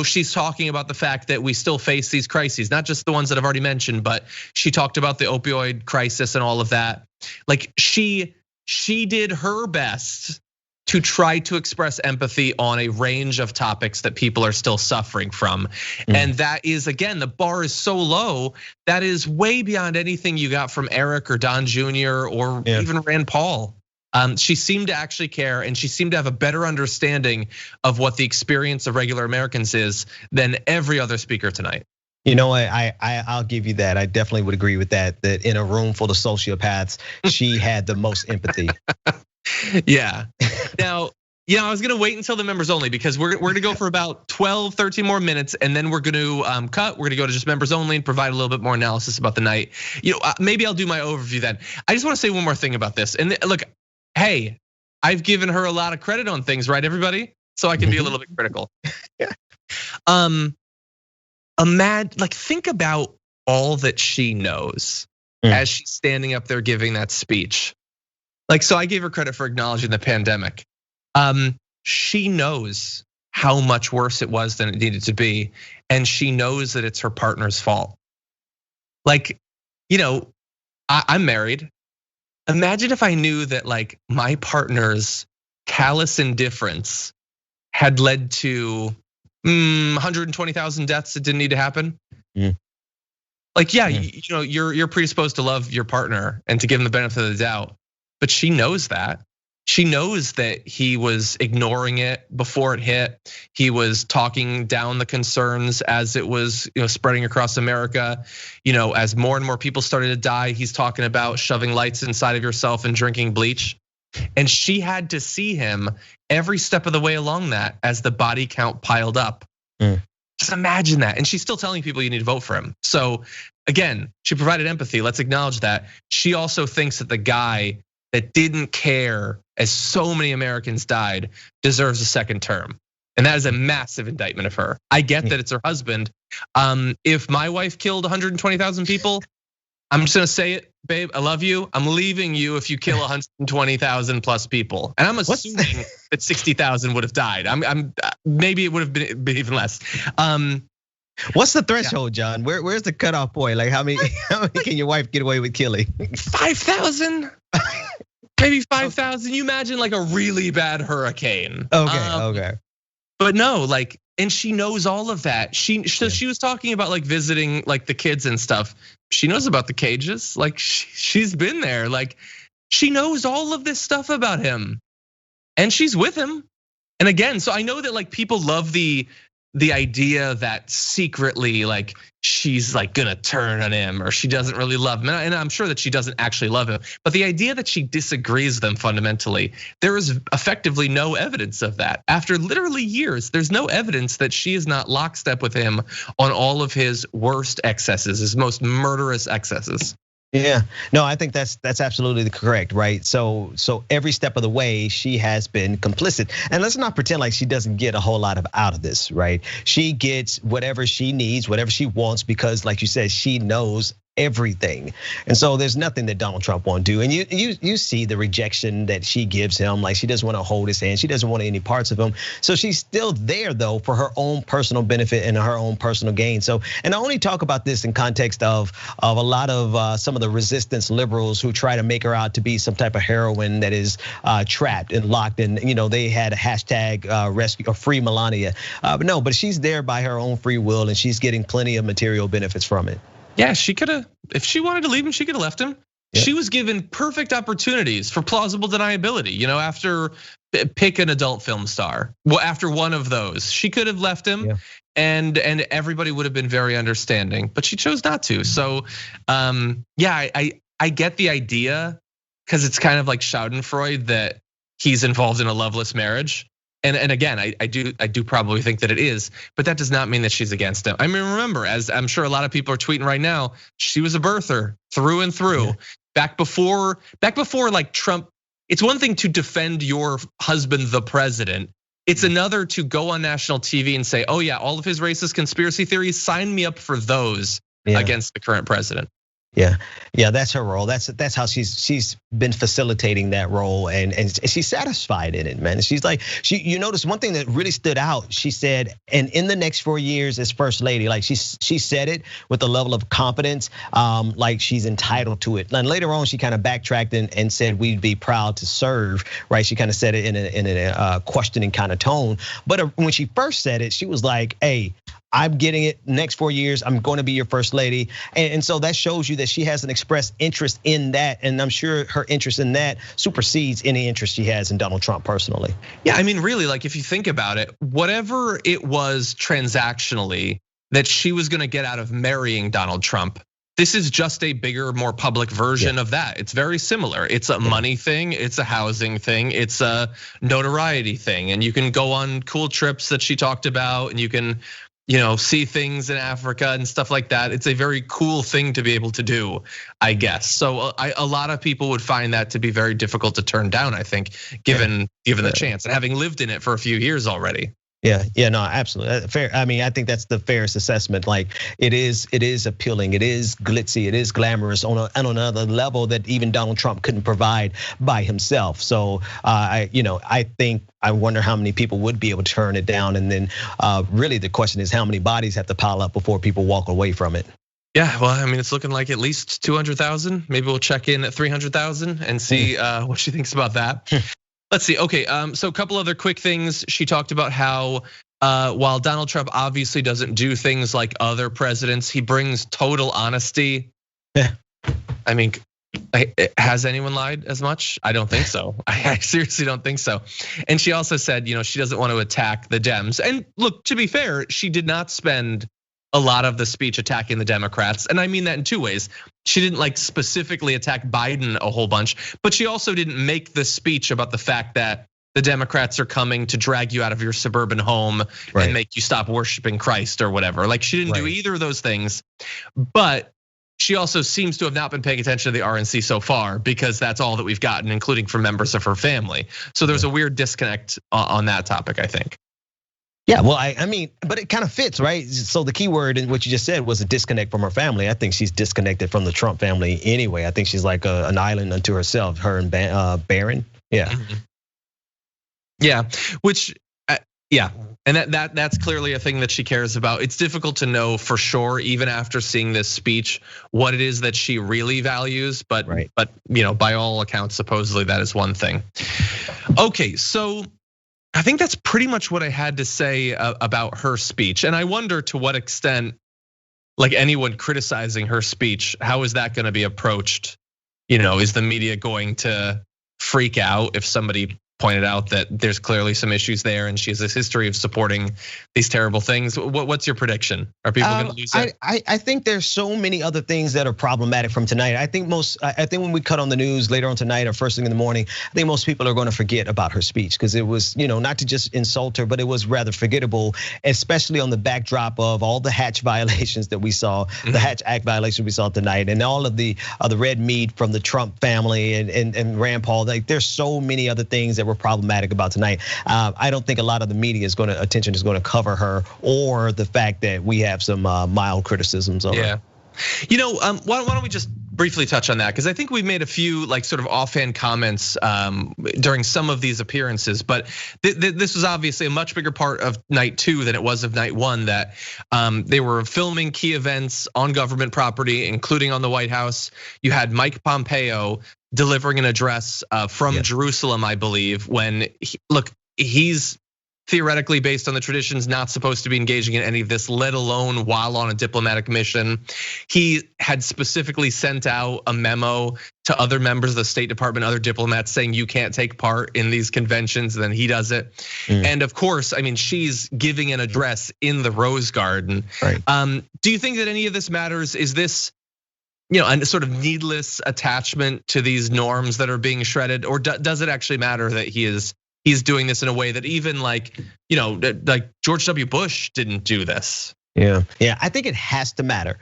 She's talking about the fact that we still face these crises, not just the ones that I've already mentioned, but she talked about the opioid crisis and all of that. Like she did her best to try to express empathy on a range of topics that people are still suffering from. And that is, again, the bar is so low, that is way beyond anything you got from Eric or Don Jr. or even Rand Paul. She seemed to actually care and she seemed to have a better understanding of what the experience of regular Americans is than every other speaker tonight. You know what, I'll give you that. I definitely would agree with that in a room full of sociopaths, she had the most empathy. Yeah. Now, I was gonna wait until the members only because we're gonna go for about 12, 13 more minutes, and then we're gonna cut. We're gonna go to just members only and provide a little bit more analysis about the night. Maybe I'll do my overview then. I just want to say one more thing about this. And look, hey, I've given her a lot of credit on things, right, everybody? So I can be a little bit critical. Yeah. Think about all that she knows as she's standing up there giving that speech. So I gave her credit for acknowledging the pandemic. She knows how much worse it was than it needed to be. And she knows that it's her partner's fault. I'm married. Imagine if I knew that my partner's callous indifference had led to 120,000 deaths that didn't need to happen. You're predisposed to love your partner and to give them the benefit of the doubt. But she knows that. She knows that he was ignoring it before it hit. He was talking down the concerns as it was, spreading across America. As more and more people started to die, he's talking about shoving lights inside of yourself and drinking bleach. And she had to see him every step of the way along that as the body count piled up. Just imagine that. And she's still telling people you need to vote for him. So again, she provided empathy. Let's acknowledge that. She also thinks that the guy that didn't care as so many Americans died deserves a second term. And that is a massive indictment of her. I get that it's her husband. If my wife killed 120,000 people, I'm just gonna say it, babe, I love you. I'm leaving you if you kill 120,000 plus people. And I'm assuming that 60,000 would have died. I'm maybe it would have been even less. What's the threshold, John? Where's the cutoff point? Like how many can your wife get away with killing? 5,000. Maybe 5,000. You imagine like a really bad hurricane. Okay. But no, and she knows all of that. She was talking about like visiting like the kids and stuff. She knows about the cages. Like she's been there. Like she knows all of this stuff about him, and she's with him. And again, so I know that like people love the idea that secretly like she's like gonna turn on him or she doesn't really love him. And I'm sure that she doesn't actually love him. But the idea that she disagrees with them fundamentally, there is effectively no evidence of that. After literally years, there's no evidence that she is not lockstep with him on all of his worst excesses, his most murderous excesses. Yeah, no, I think that's absolutely correct, right? So every step of the way, she has been complicit. And let's not pretend like she doesn't get a whole lot out of this, right? She gets whatever she needs, whatever she wants, because like you said, she knows everything. And so there's nothing that Donald Trump won't do. And you see the rejection that she gives him, like she doesn't want to hold his hand, she doesn't want any parts of him. So she's still there though for her own personal benefit and her own personal gain. So, and I only talk about this in context of a lot of some of the resistance liberals who try to make her out to be some type of heroine that is trapped and locked. And they had a hashtag rescue or free Melania. But she's there by her own free will and she's getting plenty of material benefits from it. Yeah, she could have, if she wanted to leave him, she could have left him. Yeah. She was given perfect opportunities for plausible deniability. After pick an adult film star, well, after one of those, she could have left him, and everybody would have been very understanding. But she chose not to. So, yeah, I get the idea because it's kind of like Schadenfreude that he's involved in a loveless marriage. And again, I do probably think that it is, but that does not mean that she's against him. I mean, remember, as I'm sure a lot of people are tweeting right now, she was a birther through and through. Yeah. Back before like Trump, it's one thing to defend your husband, the president. It's another to go on national TV and say, oh yeah, all of his racist conspiracy theories, sign me up for those against the current president. Yeah, that's her role. That's how she's been facilitating that role, and she's satisfied in it, man. She's like, you notice one thing that really stood out. She said, and in the next 4 years as first lady, like she said it with a level of confidence, like she's entitled to it. And later on, she kind of backtracked and said we'd be proud to serve, right? She kind of said it in a questioning kind of tone. But when she first said it, she was like, hey, I'm getting it next 4 years. I'm going to be your first lady. And so that shows you that she has an expressed interest in that. And I'm sure her interest in that supersedes any interest she has in Donald Trump personally. Yeah, I mean, really, like if you think about it, whatever it was transactionally that she was gonna get out of marrying Donald Trump, this is just a bigger, more public version of that. It's very similar. It's a money thing, it's a housing thing, it's a notoriety thing. And you can go on cool trips that she talked about, and you can see things in Africa and stuff like that. It's a very cool thing to be able to do, I guess. So a lot of people would find that to be very difficult to turn down, I think, given the chance and having lived in it for a few years already. Yeah, no, absolutely fair. I mean, I think that's the fairest assessment. Like it is appealing, it is glitzy, it is glamorous on another level that even Donald Trump couldn't provide by himself. So I think I wonder how many people would be able to turn it down. And then really the question is how many bodies have to pile up before people walk away from it. Yeah, well, I mean, it's looking like at least 200,000. Maybe we'll check in at 300,000 and see what she thinks about that. Let's see. Okay, so a couple other quick things. She talked about how while Donald Trump obviously doesn't do things like other presidents, he brings total honesty. Yeah. I mean, Has anyone lied as much? I don't think so. I seriously don't think so. And she also said, she doesn't want to attack the Dems. And look, to be fair, she did not spend a lot of the speech attacking the Democrats. And I mean that in two ways. She didn't specifically attack Biden a whole bunch, but she also didn't make the speech about the fact that the Democrats are coming to drag you out of your suburban home and make you stop worshiping Christ or whatever. She didn't do either of those things, but she also seems to have not been paying attention to the RNC so far, because that's all that we've gotten, including from members of her family. So there's a weird disconnect on that topic, I think. Yeah, well, I mean, but it kind of fits, right? So the key word in what you just said was a disconnect from her family. I think she's disconnected from the Trump family anyway. I think she's like an island unto herself, her and Barron. Yeah. Yeah, which, yeah. And that's clearly a thing that she cares about. It's difficult to know for sure, even after seeing this speech, what it is that she really values. But by all accounts, supposedly that is one thing. Okay, so I think that's pretty much what I had to say about her speech. And I wonder to what extent, anyone criticizing her speech, how is that going to be approached? Is the media going to freak out if somebody pointed out that there's clearly some issues there, and she has this history of supporting these terrible things? What's your prediction? Are people going to lose it? I think there's so many other things that are problematic from tonight. I think when we cut on the news later on tonight or first thing in the morning, I think most people are going to forget about her speech, because it was, not to just insult her, but it was rather forgettable, especially on the backdrop of all the Hatch violations that we saw, the Hatch Act violations we saw tonight, and all of the red meat from the Trump family and Rand Paul. There's so many other things that were problematic about tonight. I don't think a lot of the media attention is going to cover her, or the fact that we have some mild criticisms of her. Why don't we just briefly touch on that? Because I think we've made a few sort of offhand comments during some of these appearances, but this was obviously a much bigger part of night 2 than it was of night 1. That they were filming key events on government property, including on the White House. You had Mike Pompeo delivering an address from Jerusalem, I believe, when he's theoretically, based on the traditions, not supposed to be engaging in any of this, let alone while on a diplomatic mission. He had specifically sent out a memo to other members of the State Department, other diplomats, saying you can't take part in these conventions, and then he does it. And of course, I mean, she's giving an address in the Rose Garden. Do you think that any of this matters? Is this a sort of needless attachment to these norms that are being shredded, or does it actually matter that he's doing this in a way that even like George W. Bush didn't do this? Yeah, I think it has to matter.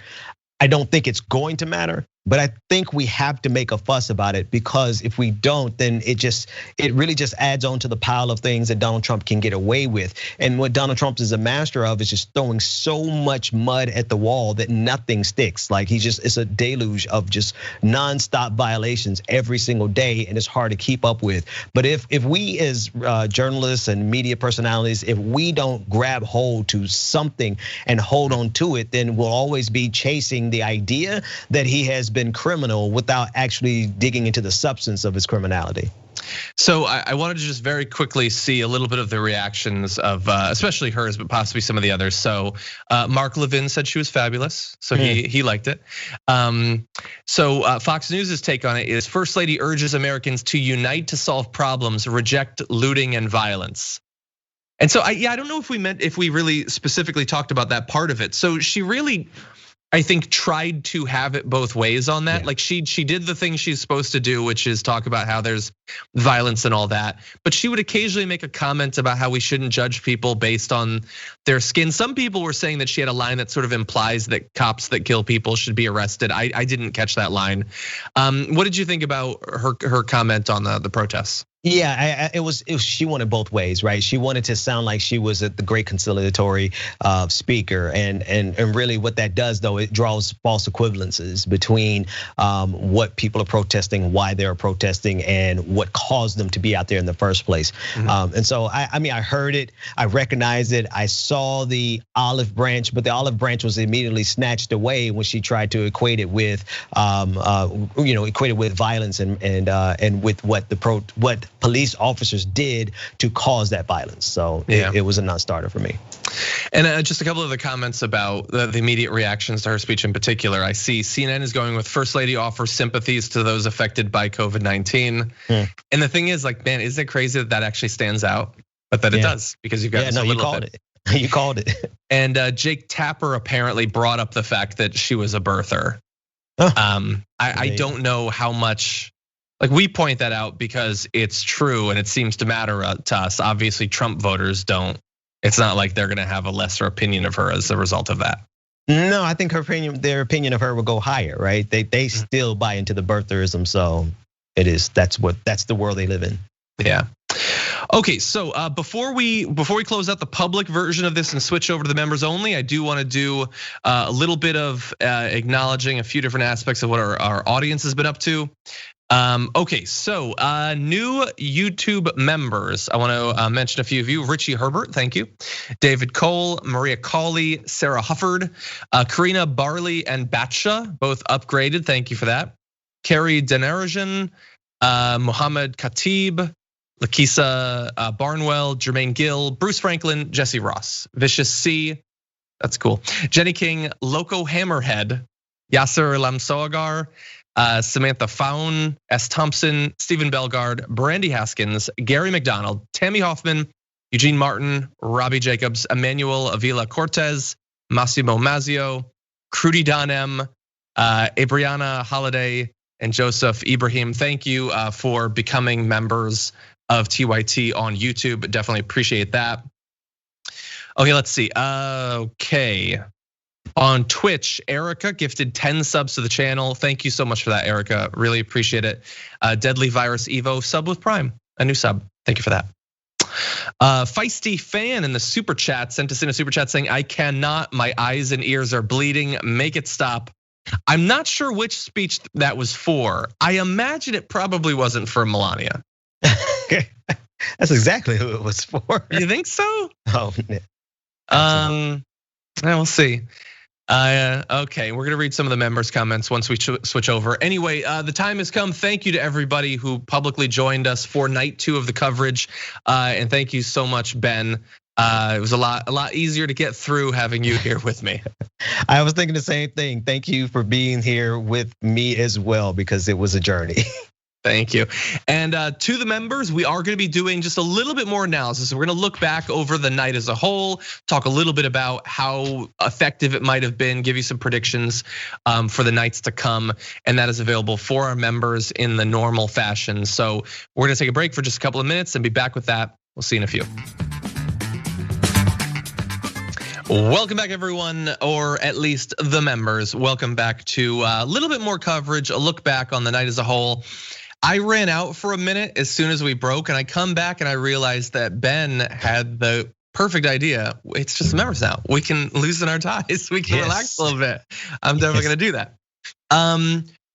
I don't think it's going to matter, but I think we have to make a fuss about it, because if we don't, then it really just adds on to the pile of things that Donald Trump can get away with. And what Donald Trump is a master of is just throwing so much mud at the wall that nothing sticks. It's a deluge of just nonstop violations every single day, and it's hard to keep up with. But if we as journalists and media personalities, if we don't grab hold to something and hold on to it, then we'll always be chasing the idea that he has been criminal without actually digging into the substance of his criminality. So I wanted to just very quickly see a little bit of the reactions of especially hers, but possibly some of the others. So Mark Levin said she was fabulous, so he liked it. So Fox News' take on it is: First Lady urges Americans to unite to solve problems, reject looting and violence. And so I don't know if we really specifically talked about that part of it. So she really, I think, tried to have it both ways on that. Like she did the thing she's supposed to do, which is talk about how there's violence and all that. But she would occasionally make a comment about how we shouldn't judge people based on their skin. Some people were saying that she had a line that sort of implies that cops that kill people should be arrested. I didn't catch that line. What did you think about her comment on the protests? Yeah, it was she wanted both ways, right? She wanted to sound like she was the great conciliatory speaker, and really what that does, though, it draws false equivalences between what people are protesting, why they're protesting, and what caused them to be out there in the first place. And so I mean, I heard it, I recognized it, I saw the olive branch, but the olive branch was immediately snatched away when she tried to equate it with, equate it with violence and with what police officers did to cause that violence. So it was a non-starter for me. And just a couple of the comments about the immediate reactions to her speech in particular. I see CNN is going with First Lady offers sympathies to those affected by COVID-19. And the thing is, like, man, isn't it crazy that actually stands out? But that it does, because you've got you called it. You called it. And Jake Tapper apparently brought up the fact that she was a birther. I don't know how much, like, we point that out because it's true and it seems to matter to us. Obviously, Trump voters don't. It's not like they're gonna have a lesser opinion of her as a result of that. No, I think their opinion of her will go higher, right? They still buy into the birtherism, so that's the world they live in. Yeah. Okay, so before we close out the public version of this and switch over to the members only, I do want to do a little bit of acknowledging a few different aspects of what our audience has been up to. Okay, so new YouTube members. I want to mention a few of you. Richie Herbert, thank you. David Cole, Maria Cawley, Sarah Hufford, Karina Barley, and Batsha, both upgraded. Thank you for that. Carrie Denarajan, Mohammed Khatib, Lakisa Barnwell, Jermaine Gill, Bruce Franklin, Jesse Ross, Vicious C, that's cool. Jenny King, Loco Hammerhead, Yasser Lamsoagar, Samantha Faun, S. Thompson, Stephen Belgard, Brandy Haskins, Gary McDonald, Tammy Hoffman, Eugene Martin, Robbie Jacobs, Emmanuel Avila Cortez, Massimo Mazzio, Crudy Don M, Abriana Holiday, and Joseph Ibrahim. Thank you for becoming members of TYT on YouTube. Definitely appreciate that. Okay, let's see. Okay. On Twitch, Erica gifted 10 subs to the channel. Thank you so much for that, Erica. Really appreciate it. Deadly Virus Evo sub with Prime, a new sub. Thank you for that. Feisty Fan in the super chat sent us in a super chat saying, I cannot, my eyes and ears are bleeding, make it stop. I'm not sure which speech that was for. I imagine it probably wasn't for Melania. That's exactly who it was for. You think so? Oh, yeah. We'll see. Okay, we're gonna read some of the members' comments once we switch over. Anyway, the time has come. Thank you to everybody who publicly joined us for night 2 of the coverage, and thank you so much, Ben. It was a lot easier to get through having you here with me. I was thinking the same thing. Thank you for being here with me as well, because it was a journey. Thank you. And to the members, we are gonna be doing just a little bit more analysis. We're gonna look back over the night as a whole, talk a little bit about how effective it might have been, give you some predictions for the nights to come. And that is available for our members in the normal fashion. So we're gonna take a break for just a couple of minutes and be back with that. We'll see you in a few. Welcome back, everyone, or at least the members. Welcome back to a little bit more coverage, a look back on the night as a whole. I ran out for a minute as soon as we broke, and I come back and I realized that Ben had the perfect idea. It's just members now. We can loosen our ties. We can relax a little bit. I'm definitely gonna do that.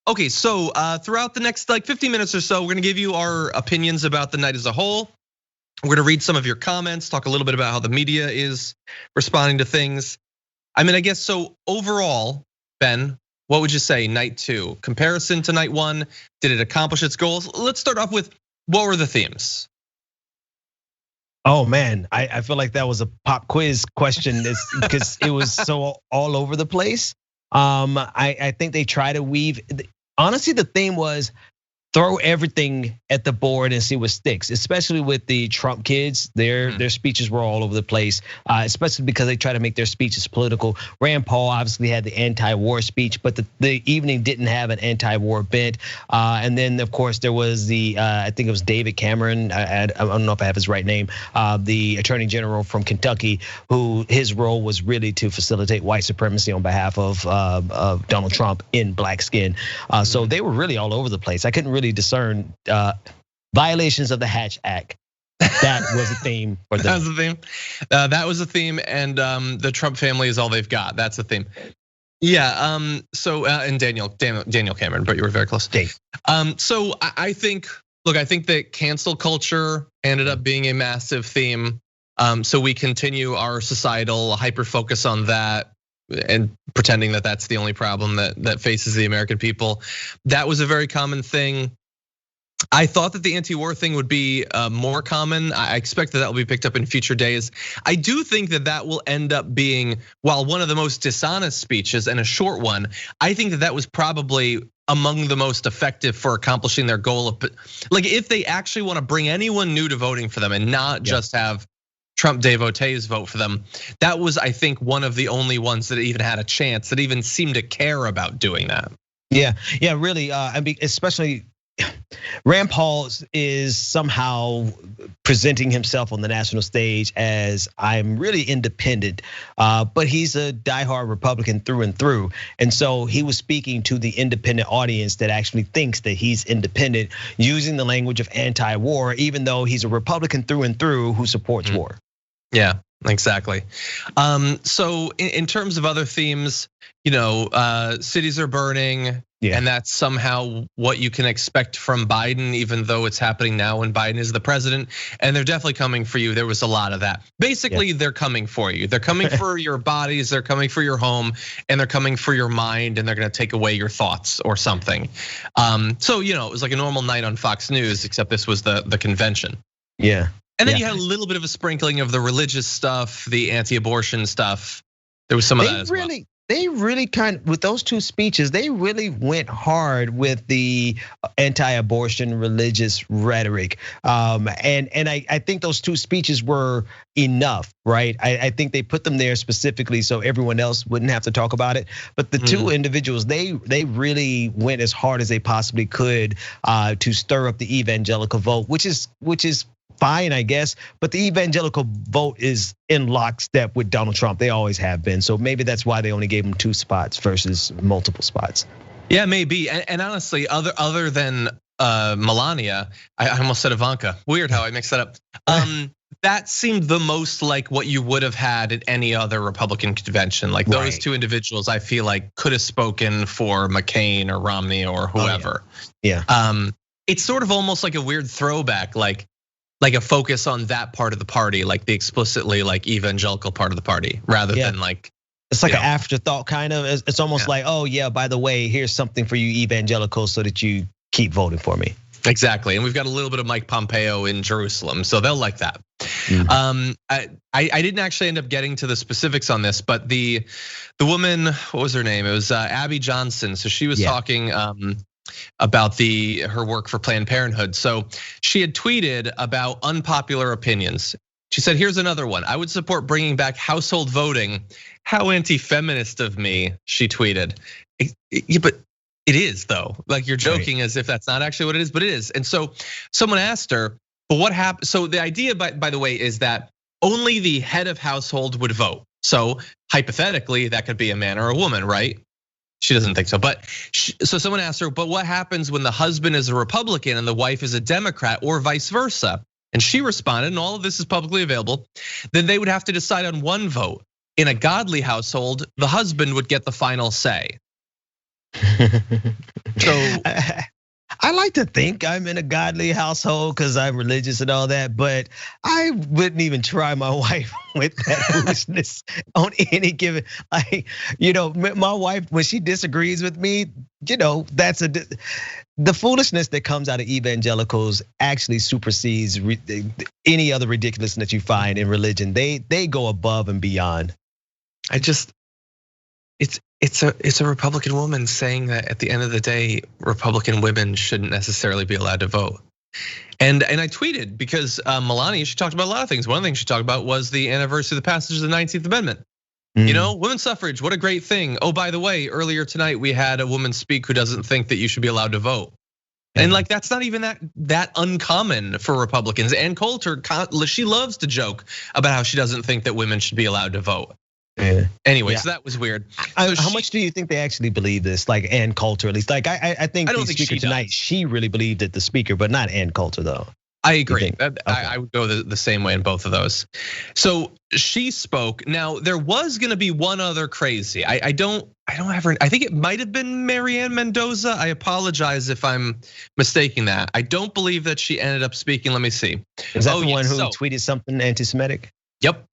Okay, so throughout the next like 15 minutes or so, we're gonna give you our opinions about the night as a whole. We're gonna read some of your comments, talk a little bit about how the media is responding to things. I mean, I guess so overall, Ben, what would you say, night 2? Comparison to night 1, did it accomplish its goals? Let's start off with, what were the themes? Oh man, I feel like that was a pop quiz question because it was so all over the place. I think they try to weave, honestly the theme was throw everything at the board and see what sticks, especially with the Trump kids. Their speeches were all over the place, especially because they try to make their speeches political. Rand Paul obviously had the anti-war speech, but the evening didn't have an anti-war bent. And then of course there was I think it was David Cameron, I don't know if I have his right name, the Attorney General from Kentucky, who his role was really to facilitate white supremacy on behalf of Donald Trump in black skin. So they were really all over the place. I couldn't really discern violations of the Hatch Act. That was a theme for them. That was a theme. That was a theme, and the Trump family is all they've got. That's a theme. Yeah. So and Daniel Cameron, but you were very close. So I think, look, I think that cancel culture ended up being a massive theme. So we continue our societal hyper focus on that and pretending that that's the only problem that faces the American people. That was a very common thing. I thought that the anti-war thing would be more common. I expect that will be picked up in future days. I do think that will end up being, while one of the most dishonest speeches and a short one, I think that was probably among the most effective for accomplishing their goal of, like, if they actually want to bring anyone new to voting for them and not just have Trump devotees vote for them. That was, I think, one of the only ones that even had a chance, that even seemed to care about doing that. Yeah, really. I mean, especially Rand Paul is somehow presenting himself on the national stage as, I'm really independent, but he's a diehard Republican through and through. And so he was speaking to the independent audience that actually thinks that he's independent, using the language of anti-war, even though he's a Republican through and through who supports war. Yeah, exactly. So in terms of other themes, cities are burning. Yeah. And that's somehow what you can expect from Biden, even though it's happening now when Biden is the president. And they're definitely coming for you. There was a lot of that. Basically, they're coming for you. They're coming for your bodies, they're coming for your home, and they're coming for your mind, and they're gonna take away your thoughts or something. So it was like a normal night on Fox News, except this was the convention. Yeah. And then you had a little bit of a sprinkling of the religious stuff, the anti-abortion stuff. There was some of that as well. They really with those two speeches, they really went hard with the anti-abortion religious rhetoric. And I think those two speeches were enough, right? I think they put them there specifically so everyone else wouldn't have to talk about it. But the two individuals, they really went as hard as they possibly could to stir up the evangelical vote, which is fine, I guess, but the evangelical vote is in lockstep with Donald Trump. They always have been. So maybe that's why they only gave him 2 spots versus multiple spots. Yeah, maybe. And honestly, other than Melania, I almost said Ivanka. Weird how I mixed that up. That seemed the most like what you would have had at any other Republican convention. Like those two individuals, I feel like could have spoken for McCain or Romney or whoever. Yeah. It's sort of almost like a weird throwback, like a focus on that part of the party, like the explicitly like evangelical part of the party, rather than like. It's like an afterthought kind of. It's almost like, oh yeah, by the way, here's something for you evangelicals so that you keep voting for me. Exactly, and we've got a little bit of Mike Pompeo in Jerusalem, so they'll like that. I didn't actually end up getting to the specifics on this, but the woman, what was her name? It was Abby Johnson. So she was talking about her work for Planned Parenthood. So she had tweeted about unpopular opinions. She said, here's another one. I would support bringing back household voting. How anti-feminist of me, she tweeted. But it is though. Like you're joking as if that's not actually what it is, but it is. And so someone asked her, but what happened? So the idea, by the way, is that only the head of household would vote. So hypothetically, that could be a man or a woman, right? She doesn't think so, but so someone asked her, but what happens when the husband is a Republican and the wife is a Democrat or vice versa? And she responded, and all of this is publicly available, then they would have to decide on one vote. In a godly household, the husband would get the final say. So I like to think I'm in a godly household because I'm religious and all that, but I wouldn't even try my wife with that foolishness on any given. My wife, when she disagrees with me, that's the foolishness that comes out of evangelicals actually supersedes any other ridiculousness that you find in religion. They go above and beyond. It's a Republican woman saying that at the end of the day, Republican women shouldn't necessarily be allowed to vote. And I tweeted because Melania, she talked about a lot of things. One of the things she talked about was the anniversary of the passage of the 19th Amendment. Women's suffrage, what a great thing. Oh, by the way, earlier tonight we had a woman speak who doesn't think that you should be allowed to vote. And like that's not even that uncommon for Republicans. Ann Coulter, she loves to joke about how she doesn't think that women should be allowed to vote. Anyway, so that was weird. How much do you think they actually believe this? Like Ann Coulter, at least. Like I think the speaker tonight, she really believed it. The speaker, but not Ann Coulter though. I agree. I would go the same way in both of those. So she spoke. Now there was going to be one other crazy. I don't have her. I think it might have been Marianne Mendoza. I apologize if I'm mistaking that. I don't believe that she ended up speaking. Let me see. Is that the one who tweeted something anti-Semitic? Yep.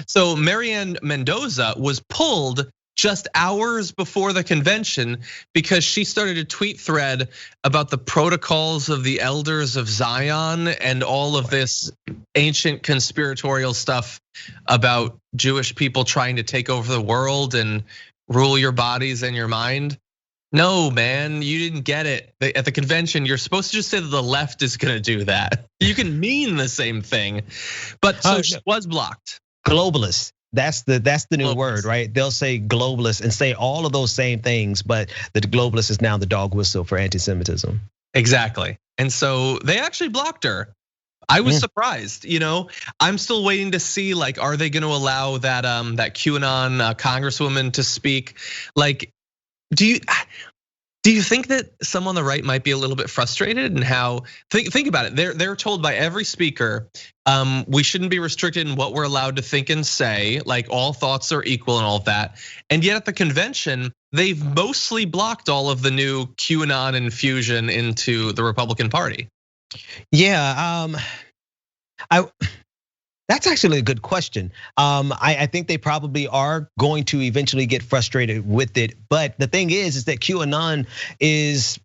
So Marianne Mendoza was pulled just hours before the convention because she started a tweet thread about the protocols of the elders of Zion and all of this ancient conspiratorial stuff about Jewish people trying to take over the world and rule your bodies and your mind. No, man, you didn't get it. At the convention, you're supposed to just say that the left is gonna do that. You can mean the same thing, but so she was blocked. Globalist. That's the new word, right? They'll say globalist and say all of those same things, but the globalist is now the dog whistle for anti-Semitism. Exactly. And so they actually blocked her. I was surprised, I'm still waiting to see, like, are they gonna allow that QAnon congresswoman to speak? Like, do you think that some on the right might be a little bit frustrated and how, think about it, they're told by every speaker, we shouldn't be restricted in what we're allowed to think and say, like all thoughts are equal and all of that. And yet at the convention, they've mostly blocked all of the new QAnon infusion into the Republican Party. Yeah, that's actually a good question. I think they probably are going to eventually get frustrated with it. But the thing is that QAnon is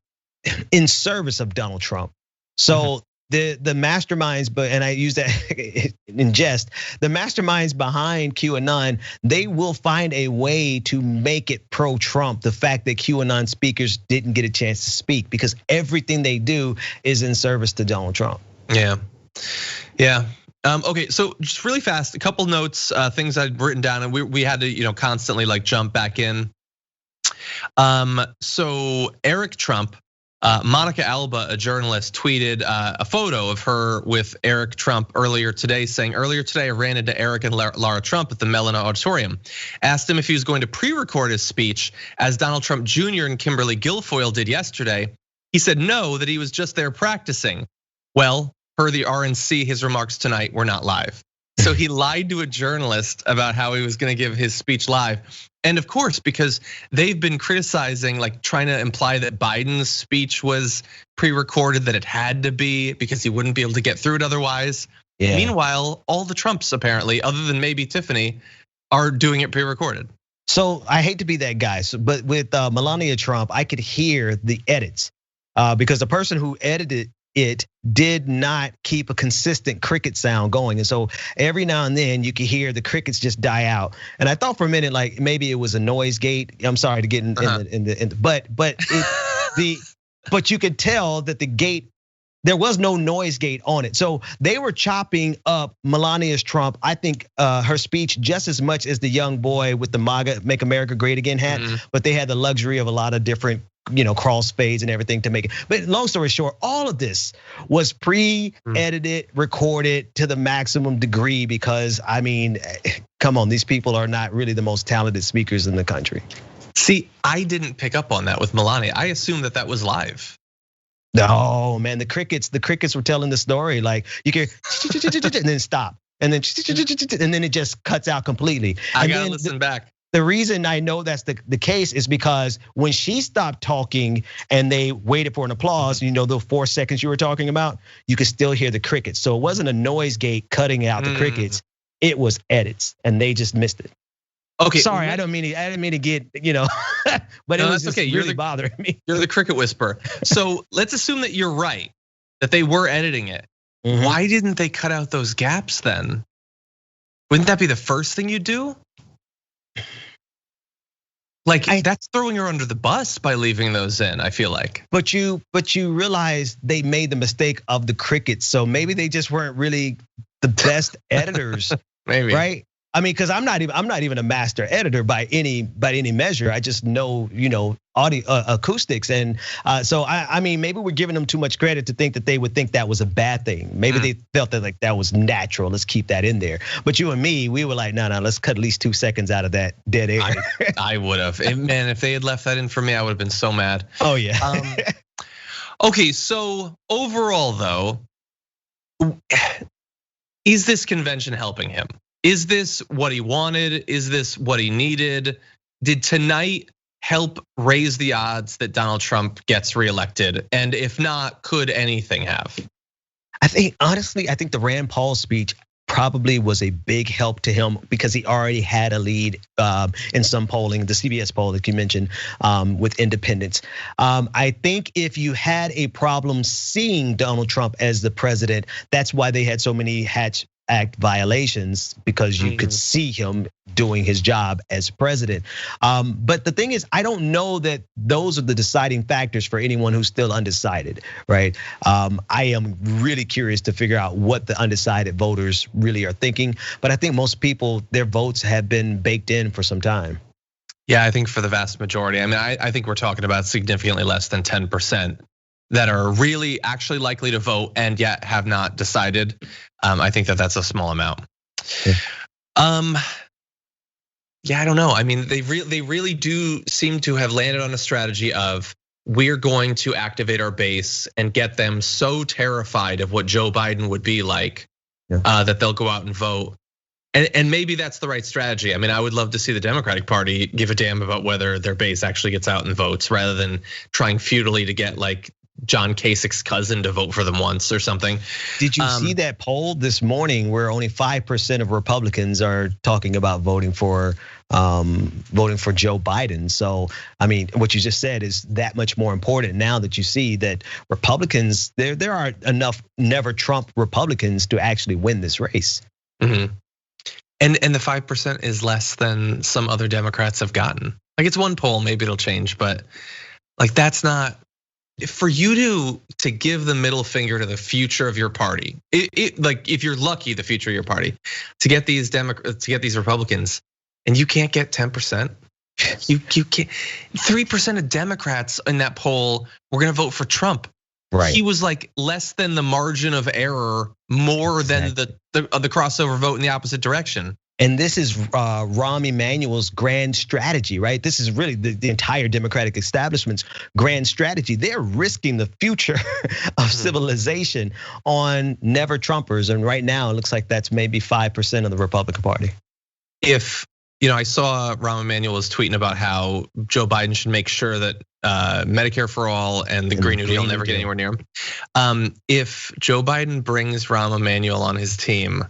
in service of Donald Trump. So the masterminds, and I use that in jest, the masterminds behind QAnon, they will find a way to make it pro-Trump. The fact that QAnon speakers didn't get a chance to speak because everything they do is in service to Donald Trump. Yeah. Okay, so just really fast, a couple notes, things I'd written down, and we had to, constantly like jump back in. So Eric Trump, Monica Alba, a journalist, tweeted a photo of her with Eric Trump earlier today, saying, earlier today I ran into Eric and Lara Trump at the Melania Auditorium. Asked him if he was going to pre-record his speech, as Donald Trump Jr. and Kimberly Guilfoyle did yesterday. He said no, that he was just there practicing. Well, per the RNC, his remarks tonight were not live. So he lied to a journalist about how he was gonna give his speech live. And of course, because they've been criticizing, like trying to imply that Biden's speech was pre-recorded, that it had to be because he wouldn't be able to get through it otherwise. Yeah. Meanwhile, all the Trumps apparently, other than maybe Tiffany, are doing it pre-recorded. So I hate to be that guy, but with Melania Trump, I could hear the edits because the person who edited it did not keep a consistent cricket sound going. And so every now and then you could hear the crickets just die out. And I thought for a minute, like maybe it was a noise gate. I'm sorry to get in the but you could tell that the gate, there was no noise gate on it. So they were chopping up Melania's Trump, I think her speech just as much as the young boy with the MAGA, Make America Great Again hat, but they had the luxury of a lot of different crossfades and everything to make it. But long story short, all of this was pre-edited, recorded to the maximum degree because I mean, come on, these people are not really the most talented speakers in the country. See, I didn't pick up on that with Melania. I assumed that was live. No, man, the crickets were telling the story. Like you can and then stop, and then it just cuts out completely. I gotta listen back. The reason I know that's the case is because when she stopped talking and they waited for an applause, the 4 seconds you were talking about, you could still hear the crickets. So it wasn't a noise gate cutting out the crickets; it was edits, and they just missed it. Okay, sorry, I didn't mean to get but it was just okay. Really bothering me. You're the cricket whisperer. So let's assume that you're right, that they were editing it. Why didn't they cut out those gaps then? Wouldn't that be the first thing you do? Like that's throwing her under the bus by leaving those in, I feel like. But you realize they made the mistake of the crickets, so maybe they just weren't really the best editors, maybe, right? I mean, because I'm not even a master editor by any measure. I just know audio acoustics, and so I mean maybe we're giving them too much credit to think that they would think that was a bad thing. Maybe they felt that like that was natural. Let's keep that in there. But you and me, we were like, no, let's cut at least 2 seconds out of that dead air. I would have, man. If they had left that in for me, I would have been so mad. Oh yeah. Okay, so overall though, is this convention helping him? Is this what he wanted? Is this what he needed? Did tonight help raise the odds that Donald Trump gets reelected? And if not, could anything have? I think honestly, the Rand Paul speech probably was a big help to him because he already had a lead in some polling, the CBS poll that you mentioned with independents. I think if you had a problem seeing Donald Trump as the president, that's why they had so many Hatch Act violations, because you could see him doing his job as president. But the thing is, I don't know that those are the deciding factors for anyone who's still undecided, right? I am really curious to figure out what the undecided voters really are thinking. But I think most people, their votes have been baked in for some time. Yeah, I think for the vast majority. I mean, I think we're talking about significantly less than 10% that are really actually likely to vote and yet have not decided. I think that that's a small amount. Yeah, I don't know. I mean, they really do seem to have landed on a strategy of, we're going to activate our base and get them so terrified of what Joe Biden would be like that they'll go out and vote. And maybe that's the right strategy. I mean, I would love to see the Democratic Party give a damn about whether their base actually gets out and votes, rather than trying futilely to get like John Kasich's cousin to vote for them once or something. Did you see that poll this morning where only 5% of Republicans are talking about voting for Joe Biden? So, I mean, what you just said is that much more important now that you see that Republicans, there are enough never Trump Republicans to actually win this race. Mm-hmm. And the 5% is less than some other Democrats have gotten. Like, it's one poll, maybe it'll change, but like, that's not. For you to give the middle finger to the future of your party, like if you're lucky, the future of your party, to get these Democrats, to get these Republicans, and you can't get 10%, you can't. 3% of Democrats in that poll were gonna vote for Trump. Right. He was like less than the margin of error, more than the crossover vote in the opposite direction. And this is Rahm Emanuel's grand strategy, right? This is really the entire Democratic establishment's grand strategy. They're risking the future of civilization on never Trumpers. And right now it looks like that's maybe 5% of the Republican Party. If, I saw Rahm Emanuel was tweeting about how Joe Biden should make sure that Medicare for all and the Green New Deal never get anywhere near him. If Joe Biden brings Rahm Emanuel on his team,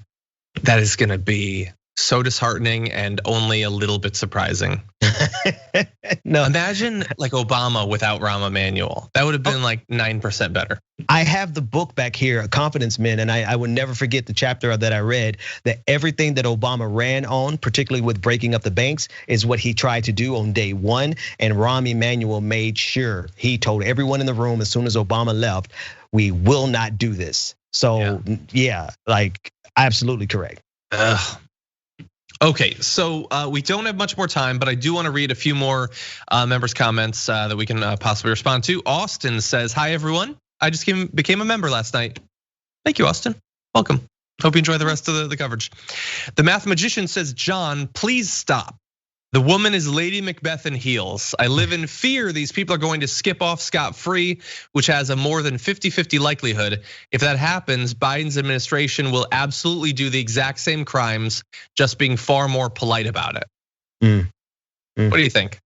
that is gonna be so disheartening and only a little bit surprising. No, imagine like Obama without Rahm Emanuel. That would have been like 9% better. I have the book back here, Confidence Men, and I would never forget the chapter that I read, that everything that Obama ran on, particularly with breaking up the banks, is what he tried to do on day one. And Rahm Emanuel made sure, he told everyone in the room as soon as Obama left, we will not do this. So yeah, like absolutely correct. Okay, so we don't have much more time, but I do want to read a few more members' comments that we can possibly respond to. Austin says, "Hi everyone, I just became a member last night." Thank you, Austin. Welcome. Hope you enjoy the rest of the coverage. The Math Magician says, "John, please stop. The woman is Lady Macbeth in heels. I live in fear these people are going to skip off scot-free, which has a more than 50-50 likelihood. If that happens, Biden's administration will absolutely do the exact same crimes, just being far more polite about it." What do you think?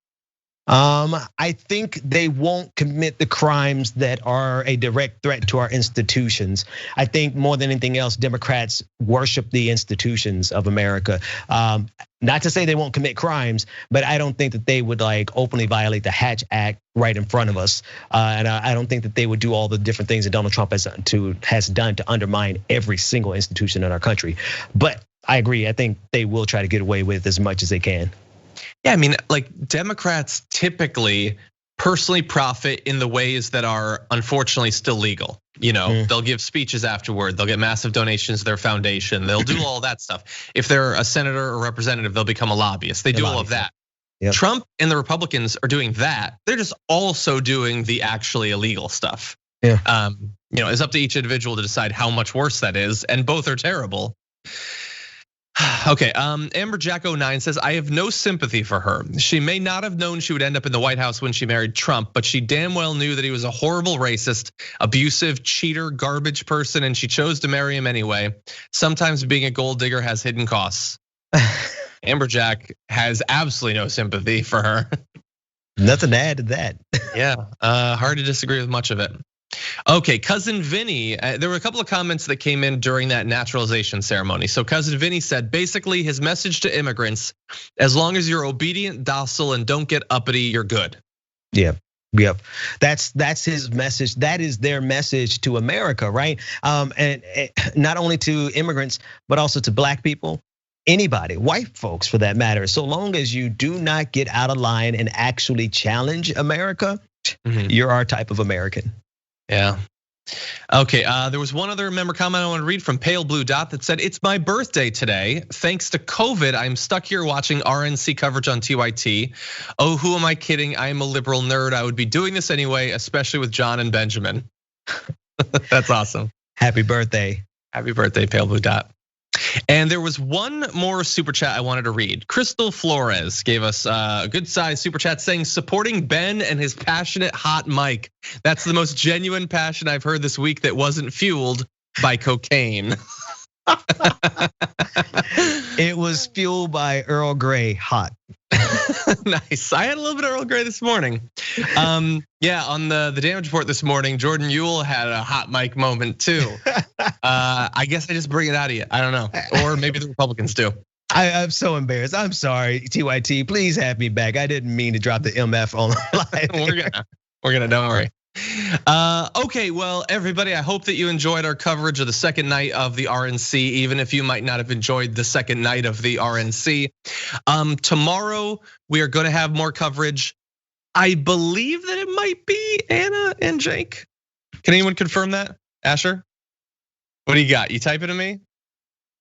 I think they won't commit the crimes that are a direct threat to our institutions. I think more than anything else, Democrats worship the institutions of America. Not to say they won't commit crimes, but I don't think that they would like openly violate the Hatch Act right in front of us. And I don't think that they would do all the different things that Donald Trump has done to undermine every single institution in our country. But I agree, I think they will try to get away with as much as they can. Yeah, I mean, like Democrats typically personally profit in the ways that are unfortunately still legal. They'll give speeches afterward, they'll get massive donations to their foundation, they'll do all that stuff. If they're a senator or representative, they'll become a lobbyist. They do all of that. Yep. Trump and the Republicans are doing that. They're just also doing the actually illegal stuff. Yeah. It's up to each individual to decide how much worse that is, and both are terrible. Okay, Amber Jack 09 says, "I have no sympathy for her. She may not have known she would end up in the White House when she married Trump, but she damn well knew that he was a horrible racist, abusive, cheater, garbage person, and she chose to marry him anyway. Sometimes being a gold digger has hidden costs." Amber Jack has absolutely no sympathy for her. Nothing to add to that. Yeah, hard to disagree with much of it. Okay, Cousin Vinny, there were a couple of comments that came in during that naturalization ceremony. So Cousin Vinny said, basically his message to immigrants, as long as you're obedient, docile, and don't get uppity, you're good. Yep. That's his message. That is their message to America, right? And not only to immigrants, but also to black people, anybody, white folks for that matter. So long as you do not get out of line and actually challenge America, you're our type of American. Yeah. Okay, there was one other member comment I want to read from Pale Blue Dot that said, it's my birthday today. Thanks to COVID, I'm stuck here watching RNC coverage on TYT. Oh, who am I kidding? I am a liberal nerd. I would be doing this anyway, especially with John and Benjamin. That's awesome. Happy birthday. Happy birthday, Pale Blue Dot. And there was one more super chat I wanted to read. Crystal Flores gave us a good size super chat saying, supporting Ben and his passionate hot mic. That's the most genuine passion I've heard this week that wasn't fueled by cocaine. It was fueled by Earl Grey hot. Nice. I had a little bit of Earl Grey this morning. Yeah, on the damage report this morning, Jordan Ewell had a hot mic moment too. I guess I just bring it out of you. I don't know, or maybe the Republicans do. I'm so embarrassed. I'm sorry, TYT. Please have me back. I didn't mean to drop the MF on the line. We're gonna. Don't worry. Okay, well, everybody, I hope that you enjoyed our coverage of the second night of the RNC, even if you might not have enjoyed the second night of the RNC. Tomorrow, we are gonna have more coverage. I believe that it might be Anna and Jake. Can anyone confirm that? Asher? What do you got? You type it to me?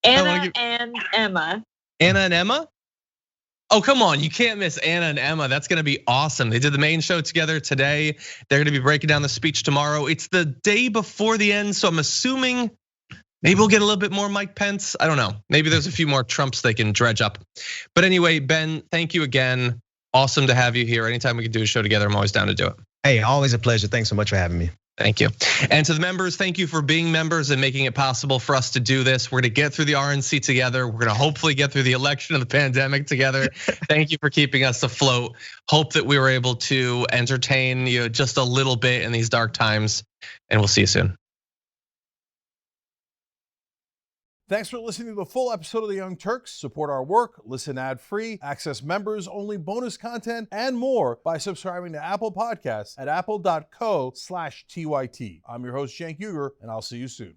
Anna and Emma. Anna and Emma? Oh, come on, you can't miss Anna and Emma. That's gonna be awesome. They did the main show together today. They're gonna be breaking down the speech tomorrow. It's the day before the end, so I'm assuming maybe we'll get a little bit more Mike Pence. I don't know. Maybe there's a few more Trumps they can dredge up. But anyway, Ben, thank you again. Awesome to have you here. Anytime we can do a show together, I'm always down to do it. Hey, always a pleasure. Thanks so much for having me. Thank you. And to the members, thank you for being members and making it possible for us to do this. We're gonna get through the RNC together. We're gonna hopefully get through the election of the pandemic together. Thank you for keeping us afloat. Hope that we were able to entertain you just a little bit in these dark times, and we'll see you soon. Thanks for listening to the full episode of The Young Turks. Support our work, listen ad-free, access members-only bonus content, and more by subscribing to Apple Podcasts at apple.co/TYT. I'm your host, Cenk Uygur, and I'll see you soon.